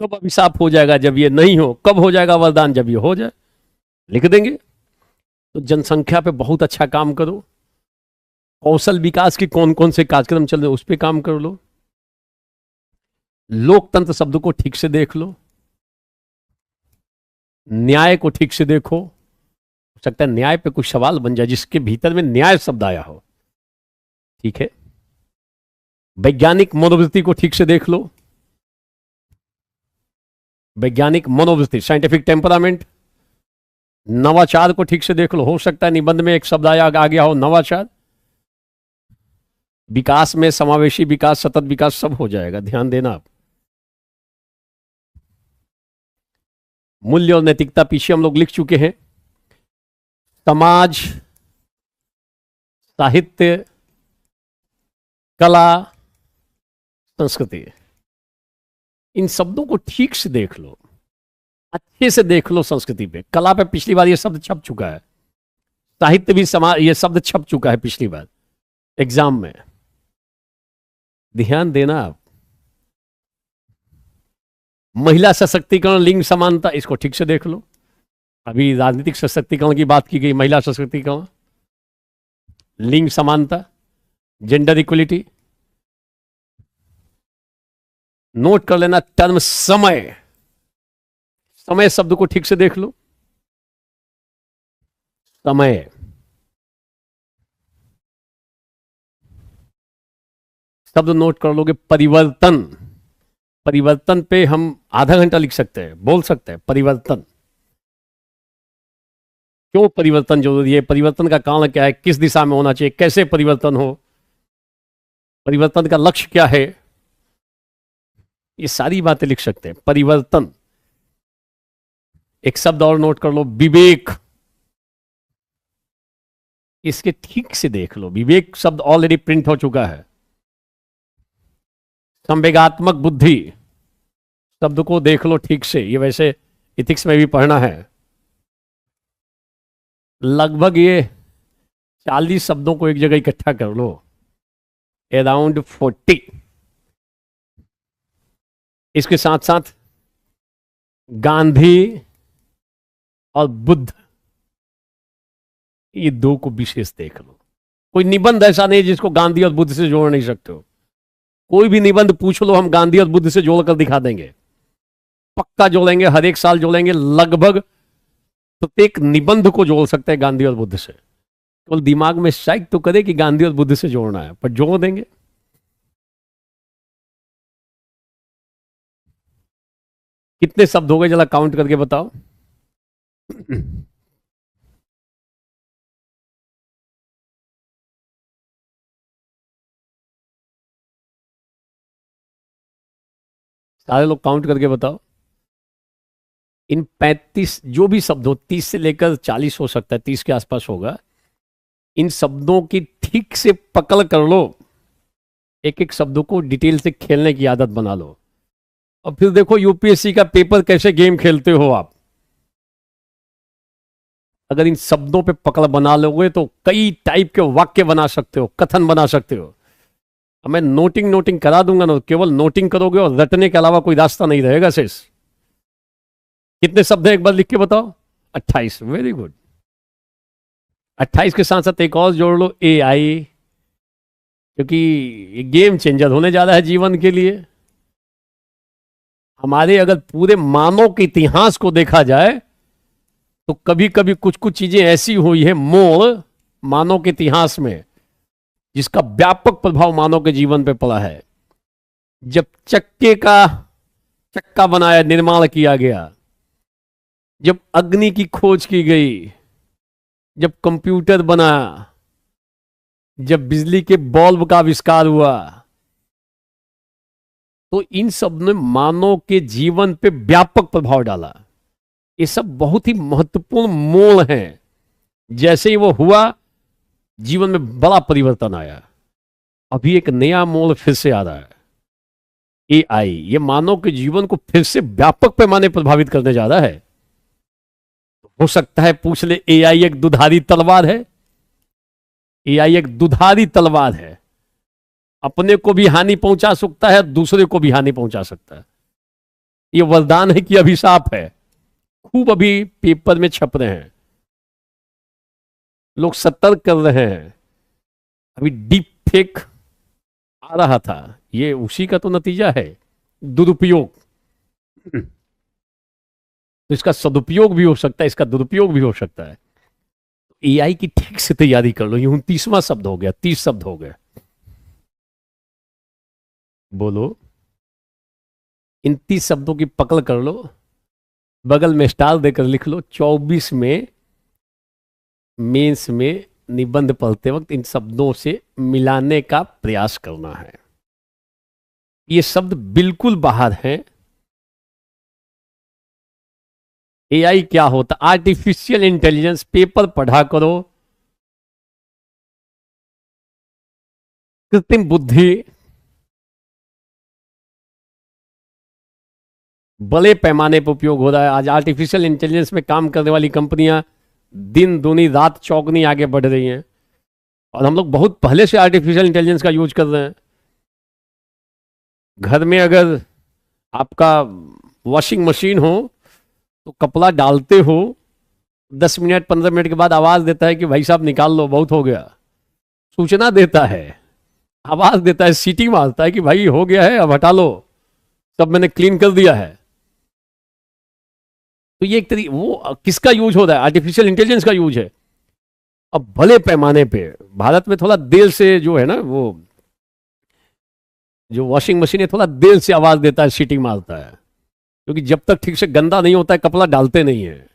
कब अभिशाप हो जाएगा? जब ये नहीं हो। कब हो जाएगा वरदान? जब ये हो जाए, लिख देंगे। तो जनसंख्या पे बहुत अच्छा काम करो, कौशल विकास के कौन कौन से कार्यक्रम चल रहे उस पर काम कर लो, लोकतंत्र शब्द को ठीक से देख लो, न्याय को ठीक से देखो। हो सकता है न्याय पे कुछ सवाल बन जाए जिसके भीतर में न्याय शब्द आया हो, ठीक है। वैज्ञानिक मनोवृत्ति को ठीक से देख लो, वैज्ञानिक मनोवृत्ति, साइंटिफिक टेम्परामेंट। नवाचार को ठीक से देख लो, हो सकता है निबंध में एक शब्द आ गया हो, नवाचार। विकास में समावेशी विकास, सतत विकास, सब हो जाएगा, ध्यान देना आप। मूल्य और नैतिकता पीछे हम लोग लिख चुके हैं। समाज, साहित्य, कला, संस्कृति, इन शब्दों को ठीक से देख लो, अच्छे से देख लो। संस्कृति पे, कला पे पिछली बार ये शब्द छप चुका है, साहित्य भी समाज, ये शब्द छप चुका है पिछली बार एग्जाम में, ध्यान देना आप। महिला सशक्तिकरण, लिंग समानता, इसको ठीक से देख लो। अभी राजनीतिक सशक्तिकरण की बात की गई, महिला सशक्तिकरण, लिंग समानता, जेंडर इक्वलिटी। नोट कर लेना टर्म समय, समय शब्द को ठीक से देख लो। समय, शब्द नोट कर लोगे। परिवर्तन, परिवर्तन पे हम आधा घंटा लिख सकते हैं, बोल सकते हैं परिवर्तन, क्यों परिवर्तन जरूरी है, परिवर्तन का कारण क्या है, किस दिशा में होना चाहिए, कैसे परिवर्तन हो, परिवर्तन का लक्ष्य क्या है, ये सारी बातें लिख सकते हैं। परिवर्तन, एक शब्द और नोट कर लो, विवेक। इसके ठीक से देख लो, विवेक शब्द ऑलरेडी प्रिंट हो चुका है। संवेगात्मक बुद्धि शब्द को देख लो ठीक से, ये वैसे इथिक्स में भी पढ़ना है। लगभग ये 40 शब्दों को एक जगह इकट्ठा कर लो, अराउंड 40। इसके साथ साथ गांधी और बुद्ध, ये दो को विशेष देख लो। कोई निबंध ऐसा नहीं जिसको गांधी और बुद्ध से जोड़ नहीं सकते हो। कोई भी निबंध पूछ लो, हम गांधी और बुद्ध से जोड़कर दिखा देंगे, पक्का जोड़ेंगे, हर एक साल जोड़ेंगे। लगभग प्रत्येक निबंध को जोड़ सकते हैं गांधी और बुद्ध से। केवल दिमाग में स्ट्राइक तो करे कि गांधी और बुद्ध से जोड़ना है, पर जोड़ देंगे। कितने शब्द हो गए, जरा काउंट करके बताओ। सारे लोग काउंट करके बताओ। इन 35 जो भी शब्द हो, 30 से लेकर 40 हो सकता है, 30 के आसपास होगा। इन शब्दों की ठीक से पकड़ कर लो, एक एक शब्दों को डिटेल से खेलने की आदत बना लो, और फिर देखो यूपीएससी का पेपर कैसे गेम खेलते हो आप। अगर इन शब्दों पे पकड़ बना लोगे तो कई टाइप के वाक्य बना सकते हो, कथन बना सकते हो। अब मैं नोटिंग करा दूंगा ना, केवल नोटिंग करोगे और रटने के अलावा कोई रास्ता नहीं रहेगा शेष। कितने शब्द हैं एक बार लिख के बताओ। 28, वेरी गुड। 28 के साथ साथ एक और जोड़ लो, AI, क्योंकि ये गेम चेंजर होने जा रहा है जीवन के लिए। हमारे अगर पूरे मानव के इतिहास को देखा जाए तो कभी कभी कुछ कुछ चीजें ऐसी हुई है मोड़ मानव के इतिहास में, जिसका व्यापक प्रभाव मानव के जीवन पे पड़ा है। जब चक्का बनाया, निर्माण किया गया, जब अग्नि की खोज की गई, जब कंप्यूटर बना, जब बिजली के बल्ब का आविष्कार हुआ, तो इन सब ने मानव के जीवन पे व्यापक प्रभाव डाला। ये सब बहुत ही महत्वपूर्ण मोड़ हैं। जैसे ही वो हुआ, जीवन में बड़ा परिवर्तन आया। अभी एक नया मोड़ फिर से आ रहा है, AI। ये मानव के जीवन को फिर से व्यापक पैमाने प्रभावित करने जा रहा है। हो सकता है पूछ ले, AI एक दुधारी तलवार है? AI एक दुधारी तलवार है, अपने को भी हानि पहुंचा सकता है, दूसरे को भी हानि पहुंचा सकता है। ये वरदान है कि अभिशाप है। खूब अभी पेपर में छप रहे हैं, लोग सतर्क कर रहे हैं। अभी डीप फेक आ रहा था, ये उसी का तो नतीजा है, दुरुपयोग। तो इसका सदुपयोग भी हो सकता है, इसका दुरुपयोग भी हो सकता है। AI की ठीक से तैयारी कर लो। ये 29वां शब्द हो गया, 30 शब्द हो गए। बोलो, इन 30 शब्दों की पकड़ कर लो, बगल में स्टार देकर लिख लो। 24 में मेंस में निबंध पढ़ते वक्त इन शब्दों से मिलाने का प्रयास करना है। ये शब्द बिल्कुल बाहर हैं। AI क्या होता? Artificial intelligence. पेपर पढ़ा करो। कृत्रिम बुद्धि बड़े पैमाने पर उपयोग हो रहा है। आज आर्टिफिशियल इंटेलिजेंस में काम करने वाली कंपनियां दिन दूनी रात चौगनी आगे बढ़ रही हैं, और हम लोग बहुत पहले से आर्टिफिशियल इंटेलिजेंस का यूज कर रहे हैं। घर में अगर आपका वॉशिंग मशीन हो तो कपड़ा डालते हो, 10 मिनट 15 मिनट के बाद आवाज देता है कि भाई साहब निकाल लो, बहुत हो गया। सूचना देता है, आवाज देता है, सीटी मारता है कि भाई हो गया है, अब हटा लो, सब मैंने क्लीन कर दिया है। तो ये एक तरीके, वो किसका यूज हो रहा है? आर्टिफिशियल इंटेलिजेंस का यूज है। अब भले पैमाने पे भारत में थोड़ा देर से जो है ना, वो जो वॉशिंग मशीन है थोड़ा देर से आवाज देता है, सीटी मारता है, क्योंकि जब तक ठीक से गंदा नहीं होता है कपड़ा डालते नहीं है,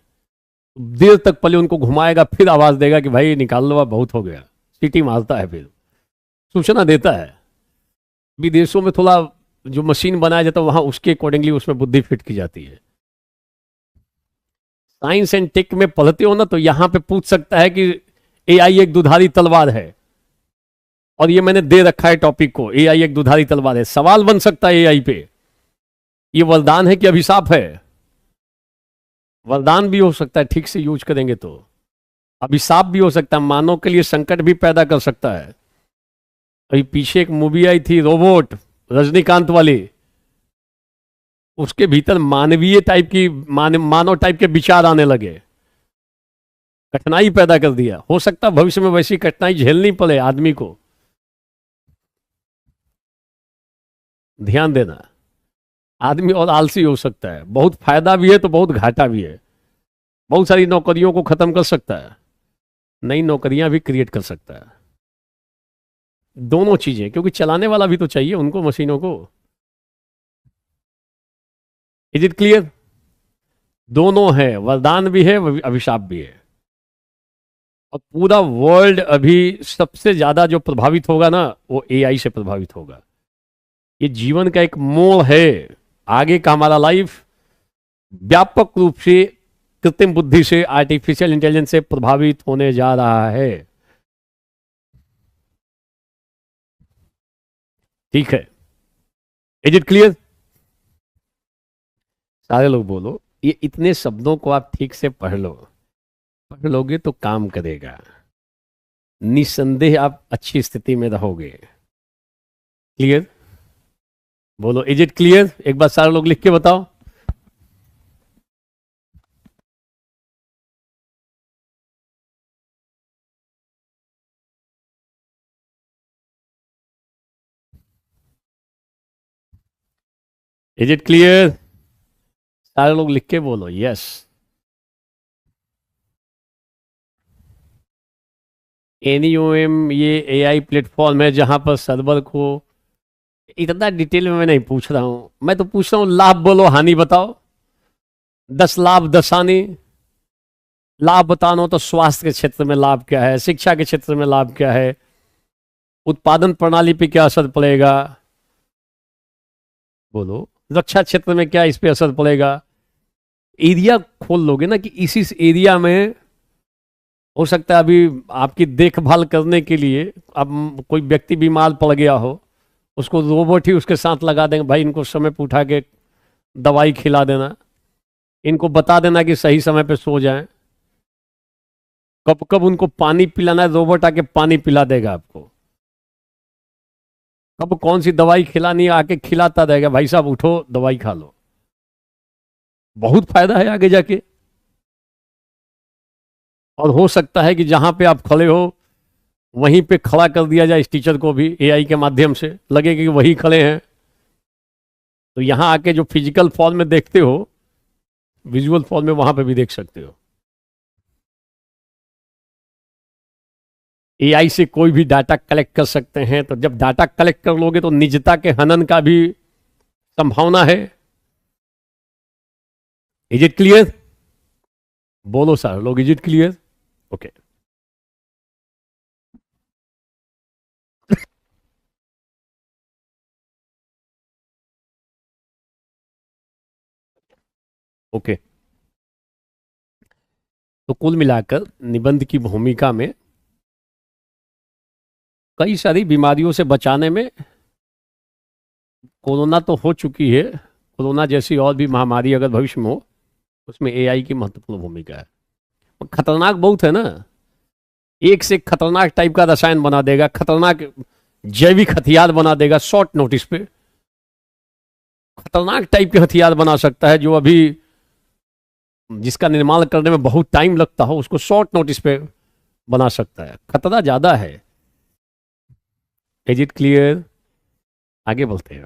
देर तक पहले उनको घुमाएगा फिर आवाज देगा कि भाई निकाल लो, अब बहुत हो गया, सीटी मारता है, फिर सूचना देता है। विदेशों में थोड़ा जो मशीन बनाया जाता है वहां उसके अकॉर्डिंगली उसमें बुद्धि फिट की जाती है। साइंस एंड टेक में पढ़ते हो ना, तो यहां पे पूछ सकता है कि एआई एक दुधारी तलवार है, और ये मैंने दे रखा है टॉपिक को, एआई एक दुधारी तलवार है। सवाल बन सकता है एआई पे, ये वरदान है कि अभिशाप है? वरदान भी हो सकता है ठीक से यूज करेंगे तो, अभिशाप भी हो सकता है, मानव के लिए संकट भी पैदा कर सकता है। अभी पीछे एक मूवी आई थी रोबोट, रजनीकांत वाली, उसके भीतर मानवीय टाइप की मानव टाइप के विचार आने लगे, कठिनाई पैदा कर दिया। हो सकता है भविष्य में वैसी कठिनाई झेलनी पड़े आदमी को। ध्यान देना, आदमी और आलसी हो सकता है, बहुत फायदा भी है तो बहुत घाटा भी है। बहुत सारी नौकरियों को खत्म कर सकता है, नई नौकरियां भी क्रिएट कर सकता है। दोनों चीजें, क्योंकि चलाने वाला भी तो चाहिए उनको, मशीनों को। Is it clear? दोनों है, वरदान भी है अभिशाप भी है। और पूरा वर्ल्ड अभी सबसे ज्यादा जो प्रभावित होगा ना वो एआई से प्रभावित होगा। ये जीवन का एक मोड़ है, आगे का हमारा लाइफ व्यापक रूप से कृत्रिम बुद्धि से, आर्टिफिशियल इंटेलिजेंस से प्रभावित होने जा रहा है। ठीक है, इज इट क्लियर? सारे लोग बोलो, ये इतने शब्दों को आप ठीक से पढ़ लो, पढ़ लोगे तो काम करेगा, निसंदेह आप अच्छी स्थिति में रहोगे। क्लियर? बोलो, इज इट क्लियर? एक बार सारे लोग लिख के बताओ। Is it clear? सारे लोग लिख के बोलो यस। एनईओएम ये एआई प्लेटफॉर्म है जहां पर सर्वर को, इतना डिटेल में मैं नहीं पूछ रहा हूं, मैं तो पूछ रहा हूं लाभ बोलो हानि बताओ। 10 लाभ 10 हानि। लाभ बताना हो तो स्वास्थ्य के क्षेत्र में लाभ क्या है, शिक्षा के क्षेत्र में लाभ क्या है, उत्पादन प्रणाली पे क्या असर पड़ेगा, बोलो रक्षा क्षेत्र में क्या इस पे असर पड़ेगा। एरिया खोल लोगे ना कि इसी एरिया में हो सकता है अभी आपकी देखभाल करने के लिए, अब कोई व्यक्ति बीमार पड़ गया हो, उसको रोबोट ही उसके साथ लगा देंगे, भाई इनको समय पे उठा के दवाई खिला देना, इनको बता देना कि सही समय पे सो जाएं, कब कब उनको पानी पिलाना है, रोबोट आके पानी पिला देगा आपको, कब कौन सी दवाई खिलानी है आके खिलाता रहेगा, भाई साहब उठो दवाई खा लो। बहुत फायदा है आगे जाके। और हो सकता है कि जहां पे आप खड़े हो वहीं पे खड़ा कर दिया जाए इस टीचर को भी, एआई के माध्यम से लगेगा कि वही खड़े हैं, तो यहां आके जो फिजिकल फॉर्म में देखते हो विजुअल फॉर्म में वहां पे भी देख सकते हो। एआई से कोई भी डाटा कलेक्ट कर सकते हैं, तो जब डाटा कलेक्ट कर लोगे तो निजता के हनन का भी संभावना है। Is it clear? बोलो सर लोग, is it clear? Okay. Okay, तो कुल मिलाकर निबंध की भूमिका में कई सारी बीमारियों से बचाने में, कोरोना तो हो चुकी है, कोरोना जैसी और भी महामारी अगर भविष्य में हो उसमें एआई की महत्वपूर्ण भूमिका है। खतरनाक बहुत है ना, एक से एक खतरनाक टाइप का रसायन बना देगा, खतरनाक जैविक हथियार बना देगा शॉर्ट नोटिस पे, खतरनाक टाइप के हथियार बना सकता है जो अभी जिसका निर्माण करने में बहुत टाइम लगता हो उसको शॉर्ट नोटिस पे बना सकता है, खतरा ज्यादा है। Is it clear? आगे बढ़ते हैं।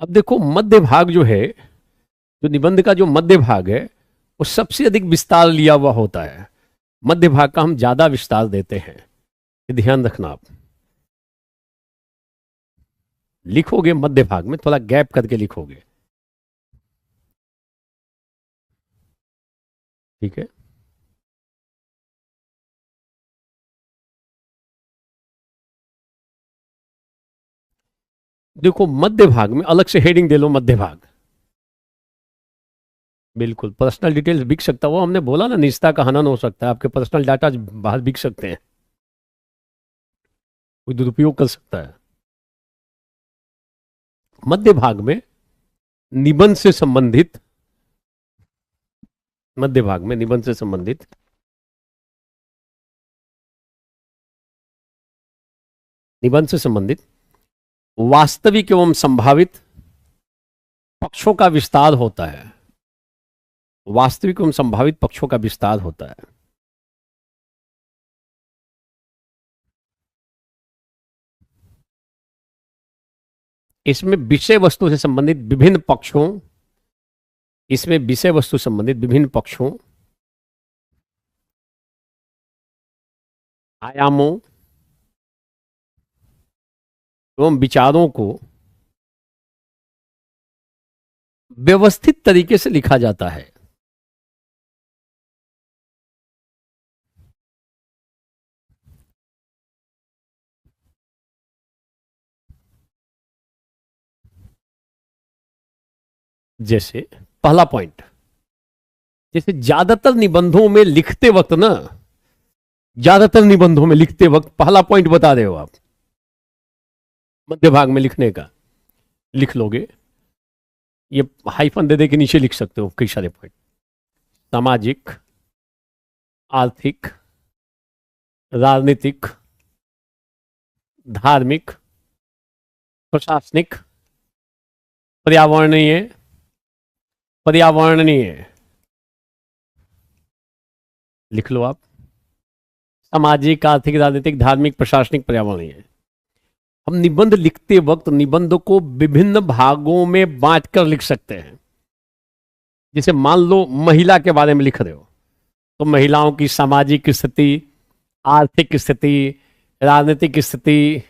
अब देखो मध्य भाग जो है, जो निबंध का जो मध्य भाग है वो सबसे अधिक विस्तार लिया हुआ होता है, मध्य भाग का हम ज्यादा विस्तार देते हैं, ये ध्यान रखना आप। लिखोगे मध्य भाग में, थोड़ा गैप करके लिखोगे, ठीक है। देखो मध्य भाग में अलग से हेडिंग दे लो, मध्य भाग। बिल्कुल पर्सनल डिटेल्स बिक सकता है, वो हमने बोला ना, निजता का हनन हो सकता है, आपके पर्सनल डाटा बाहर बिक सकते हैं, कोई दुरुपयोग कर सकता है। मध्य भाग में निबंध से संबंधित, मध्य भाग में निबंध से संबंधित निबंध से संबंधित वास्तविक एवं संभावित पक्षों का विस्तार होता है, वास्तविक एवं संभावित पक्षों का विस्तार होता है। इसमें विषय वस्तु से संबंधित विभिन्न पक्षों, इसमें विषय वस्तु संबंधित विभिन्न पक्षों, आयामों एवं विचारों को व्यवस्थित तरीके से लिखा जाता है। जैसे पहला पॉइंट, जैसे ज्यादातर निबंधों में लिखते वक्त ना, ज्यादातर निबंधों में लिखते वक्त पहला पॉइंट बता रहे हो आप, मध्य भाग में लिखने का लिख लोगे, ये हाइफन दे दे के नीचे लिख सकते हो कई सारे पॉइंट। सामाजिक, आर्थिक, राजनीतिक, धार्मिक, प्रशासनिक, पर्यावरणीय, पर्यावरणीय लिख लो आप, सामाजिक, आर्थिक, राजनीतिक, धार्मिक, प्रशासनिक, पर्यावरणीय। हम निबंध लिखते वक्त निबंध को विभिन्न भागों में बांटकर लिख सकते हैं। जैसे मान लो महिला के बारे में लिख रहे हो, तो महिलाओं की सामाजिक स्थिति, आर्थिक स्थिति, राजनीतिक स्थिति,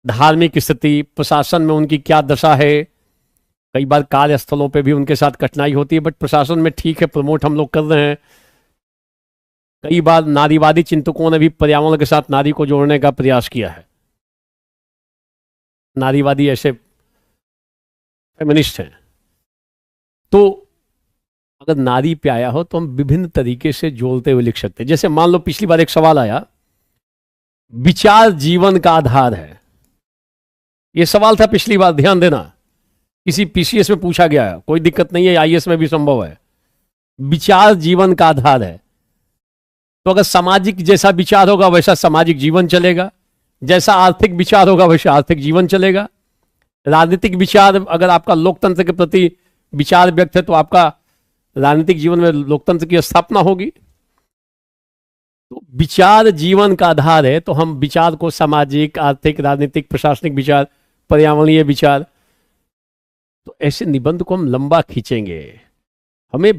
धार्मिक स्थिति, प्रशासन में उनकी क्या दशा है। कई बार कार्यस्थलों पे भी उनके साथ कठिनाई होती है, बट प्रशासन में ठीक है, प्रमोट हम लोग कर रहे हैं। कई बार नारीवादी चिंतकों ने भी पर्यावरण के साथ नारी को जोड़ने का प्रयास किया है। नारीवादी ऐसे फेमिनिस्ट हैं। तो अगर नारी पे आया हो तो हम विभिन्न तरीके से जोड़ते हुए लिख सकते हैं। जैसे मान लो पिछली बार एक सवाल आया, विचार जीवन का आधार है। यह सवाल था पिछली बार, ध्यान देना, किसी पीसीएस में पूछा गया है, कोई दिक्कत नहीं है, आईएएस में भी संभव है। विचार जीवन का आधार है, तो अगर सामाजिक जैसा विचार होगा वैसा सामाजिक जीवन चलेगा, जैसा आर्थिक विचार होगा वैसा आर्थिक जीवन चलेगा। राजनीतिक विचार, अगर आपका लोकतंत्र के प्रति विचार व्यक्त है तो आपका राजनीतिक जीवन में लोकतंत्र की स्थापना होगी। तो विचार जीवन का आधार है, तो हम विचार को सामाजिक, आर्थिक, राजनीतिक, प्रशासनिक विचार, पर्यावरणीय विचार, तो ऐसे निबंध को हम लंबा खींचेंगे। हमें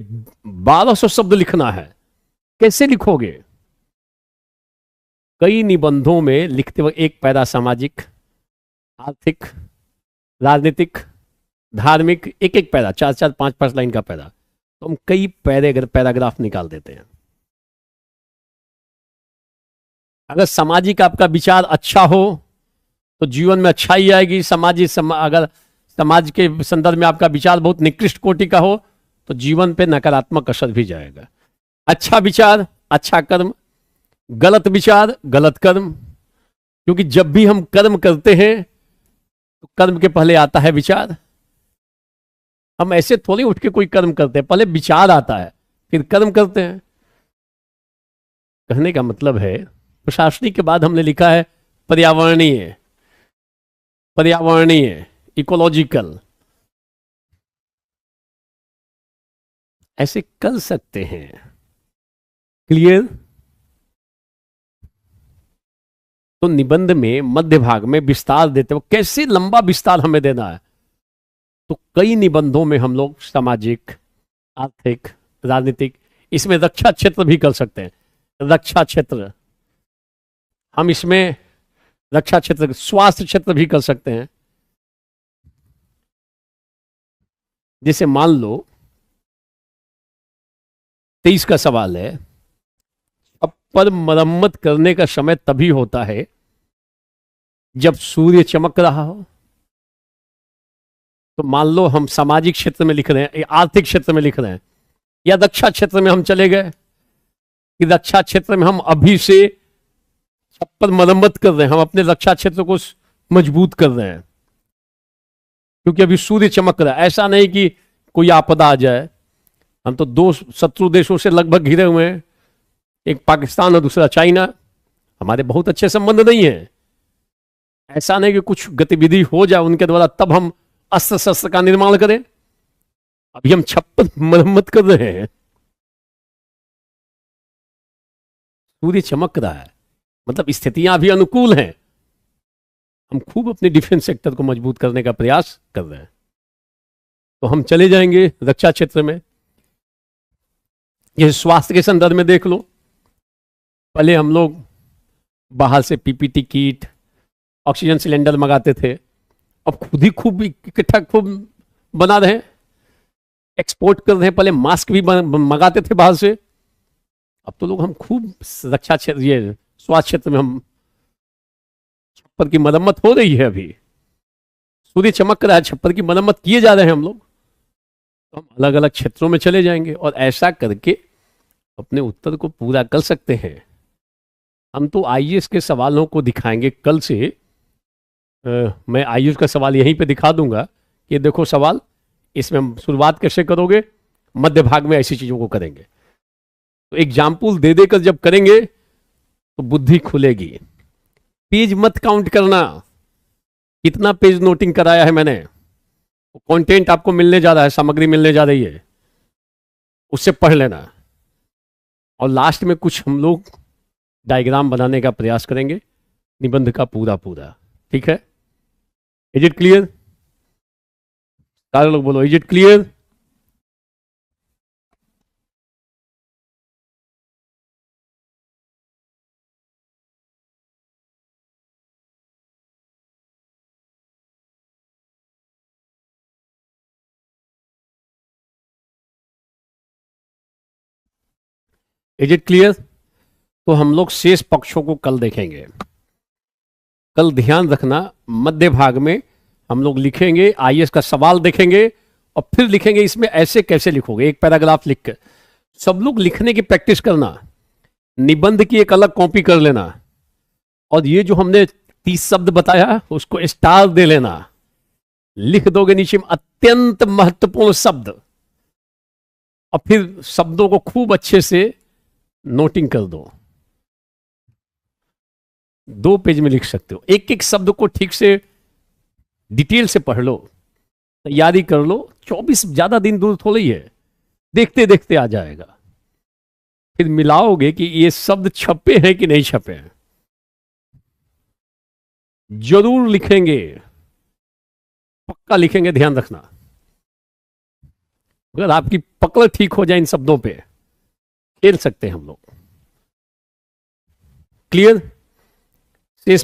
1200 शब्द लिखना है। कैसे लिखोगे? कई निबंधों में लिखते वक्त एक पैरा सामाजिक, आर्थिक, राजनीतिक, धार्मिक, एक एक पैरा, 4-4, 5-5 लाइन का पैरा, तो हम कई पैराग्राफ निकाल देते हैं। अगर सामाजिक आपका विचार अच्छा हो तो जीवन में अच्छाई आएगी। अगर समाज के संदर्भ में आपका विचार बहुत निकृष्ट कोटि का हो तो जीवन पे नकारात्मक असर भी जाएगा। अच्छा विचार, अच्छा कर्म, गलत विचार, गलत कर्म, क्योंकि जब भी हम कर्म करते हैं तो कर्म के पहले आता है विचार। हम ऐसे थोड़ी उठ के कोई कर्म करते हैं, पहले विचार आता है फिर कर्म करते हैं। कहने का मतलब है, प्रशासनिक के बाद हमने लिखा है पर्यावरणीय, पर्यावरणीय, इकोलॉजिकल, ऐसे कर सकते हैं। क्लियर? तो निबंध में मध्य भाग में विस्तार देते हो, कैसे लंबा विस्तार हमें देना है। तो कई निबंधों में हम लोग सामाजिक, आर्थिक, राजनीतिक, इसमें रक्षा क्षेत्र भी कर सकते हैं। रक्षा क्षेत्र, हम इसमें रक्षा क्षेत्र, स्वास्थ्य क्षेत्र भी कर सकते हैं। जैसे मान लो 23 का सवाल है, छप्पर मरम्मत करने का समय तभी होता है जब सूर्य चमक रहा हो। तो मान लो हम सामाजिक क्षेत्र में लिख रहे हैं, आर्थिक क्षेत्र में लिख रहे हैं, या रक्षा क्षेत्र में हम चले गए कि रक्षा क्षेत्र में हम अभी से छप्पर मरम्मत कर रहे हैं, हम अपने रक्षा क्षेत्र को मजबूत कर रहे हैं क्योंकि अभी सूर्य चमक रहा है। ऐसा नहीं कि कोई आपदा आ जाए, हम तो दो शत्रु देशों से लगभग घिरे हुए हैं, एक पाकिस्तान और दूसरा चाइना, हमारे बहुत अच्छे संबंध नहीं है। ऐसा नहीं कि कुछ गतिविधि हो जाए उनके द्वारा तब हम अस्त्र शस्त्र का निर्माण करें। अभी हम छप्पर मरम्मत कर रहे हैं, सूर्य चमक रहा है, मतलब स्थितियां अभी अनुकूल हैं, हम खूब अपने डिफेंस सेक्टर को मजबूत करने का प्रयास कर रहे हैं। तो हम चले जाएंगे रक्षा क्षेत्र में। ये स्वास्थ्य के संदर्भ में देख लो, पहले हम लोग बाहर से पीपीटी किट, ऑक्सीजन सिलेंडर मंगाते थे, अब खुद ही खूब इकट्ठा खूब बना रहे हैं, एक्सपोर्ट कर रहे हैं। पहले मास्क भी मंगाते थे बाहर से, अब तो लोग हम खूब रक्षा क्षेत्र, ये स्वास्थ्य क्षेत्र में हम छप्पर की मरम्मत हो रही है। अभी सूर्य चमक रहा है, छप्पर की मरम्मत किए जा रहे हैं हम लोग। तो हम अलग अलग क्षेत्रों में चले जाएंगे और ऐसा करके अपने उत्तर को पूरा कर सकते हैं। हम तो आईएएस के सवालों को दिखाएंगे कल से। मैं आईएएस का सवाल यहीं पे दिखा दूंगा कि देखो सवाल, इसमें हम शुरुआत कैसे करोगे, मध्य भाग में ऐसी चीजों को करेंगे। तो एग्जाम्पल दे देकर जब करेंगे तो बुद्धि खुलेगी। पेज मत काउंट करना, कितना पेज नोटिंग कराया है मैंने, कंटेंट आपको मिलने जा रहा है, सामग्री मिलने जा रही है, उससे पढ़ लेना। और लास्ट में कुछ हम लोग डायग्राम बनाने का प्रयास करेंगे निबंध का पूरा पूरा। ठीक है, इज इट क्लियर? सारे लोग बोलो, is it clear? Is it clear? तो हम लोग शेष पक्षों को कल देखेंगे। कल ध्यान रखना, मध्य भाग में हम लोग लिखेंगे, आईएएस का सवाल देखेंगे और फिर लिखेंगे इसमें ऐसे कैसे लिखोगे, एक पैराग्राफ लिख कर। सब लोग लिखने की प्रैक्टिस करना, निबंध की एक अलग कॉपी कर लेना, और ये जो हमने 30 शब्द बताया उसको स्टार दे लेना, लिख दोगे नीचे में अत्यंत महत्वपूर्ण शब्द, और फिर शब्दों को खूब अच्छे से नोटिंग कर दो। 2 पेज में लिख सकते हो, एक एक शब्द को ठीक से डिटेल से पढ़ लो, तैयारी कर लो। 24 ज्यादा दिन दूर थोड़ी है, देखते देखते आ जाएगा। फिर मिलाओगे कि ये शब्द छपे हैं कि नहीं छपे हैं। जरूर लिखेंगे, पक्का लिखेंगे, ध्यान रखना। अगर आपकी पकड़ ठीक हो जाए इन शब्दों पे, खेल सकते हैं हम लोग। क्लियर? शेष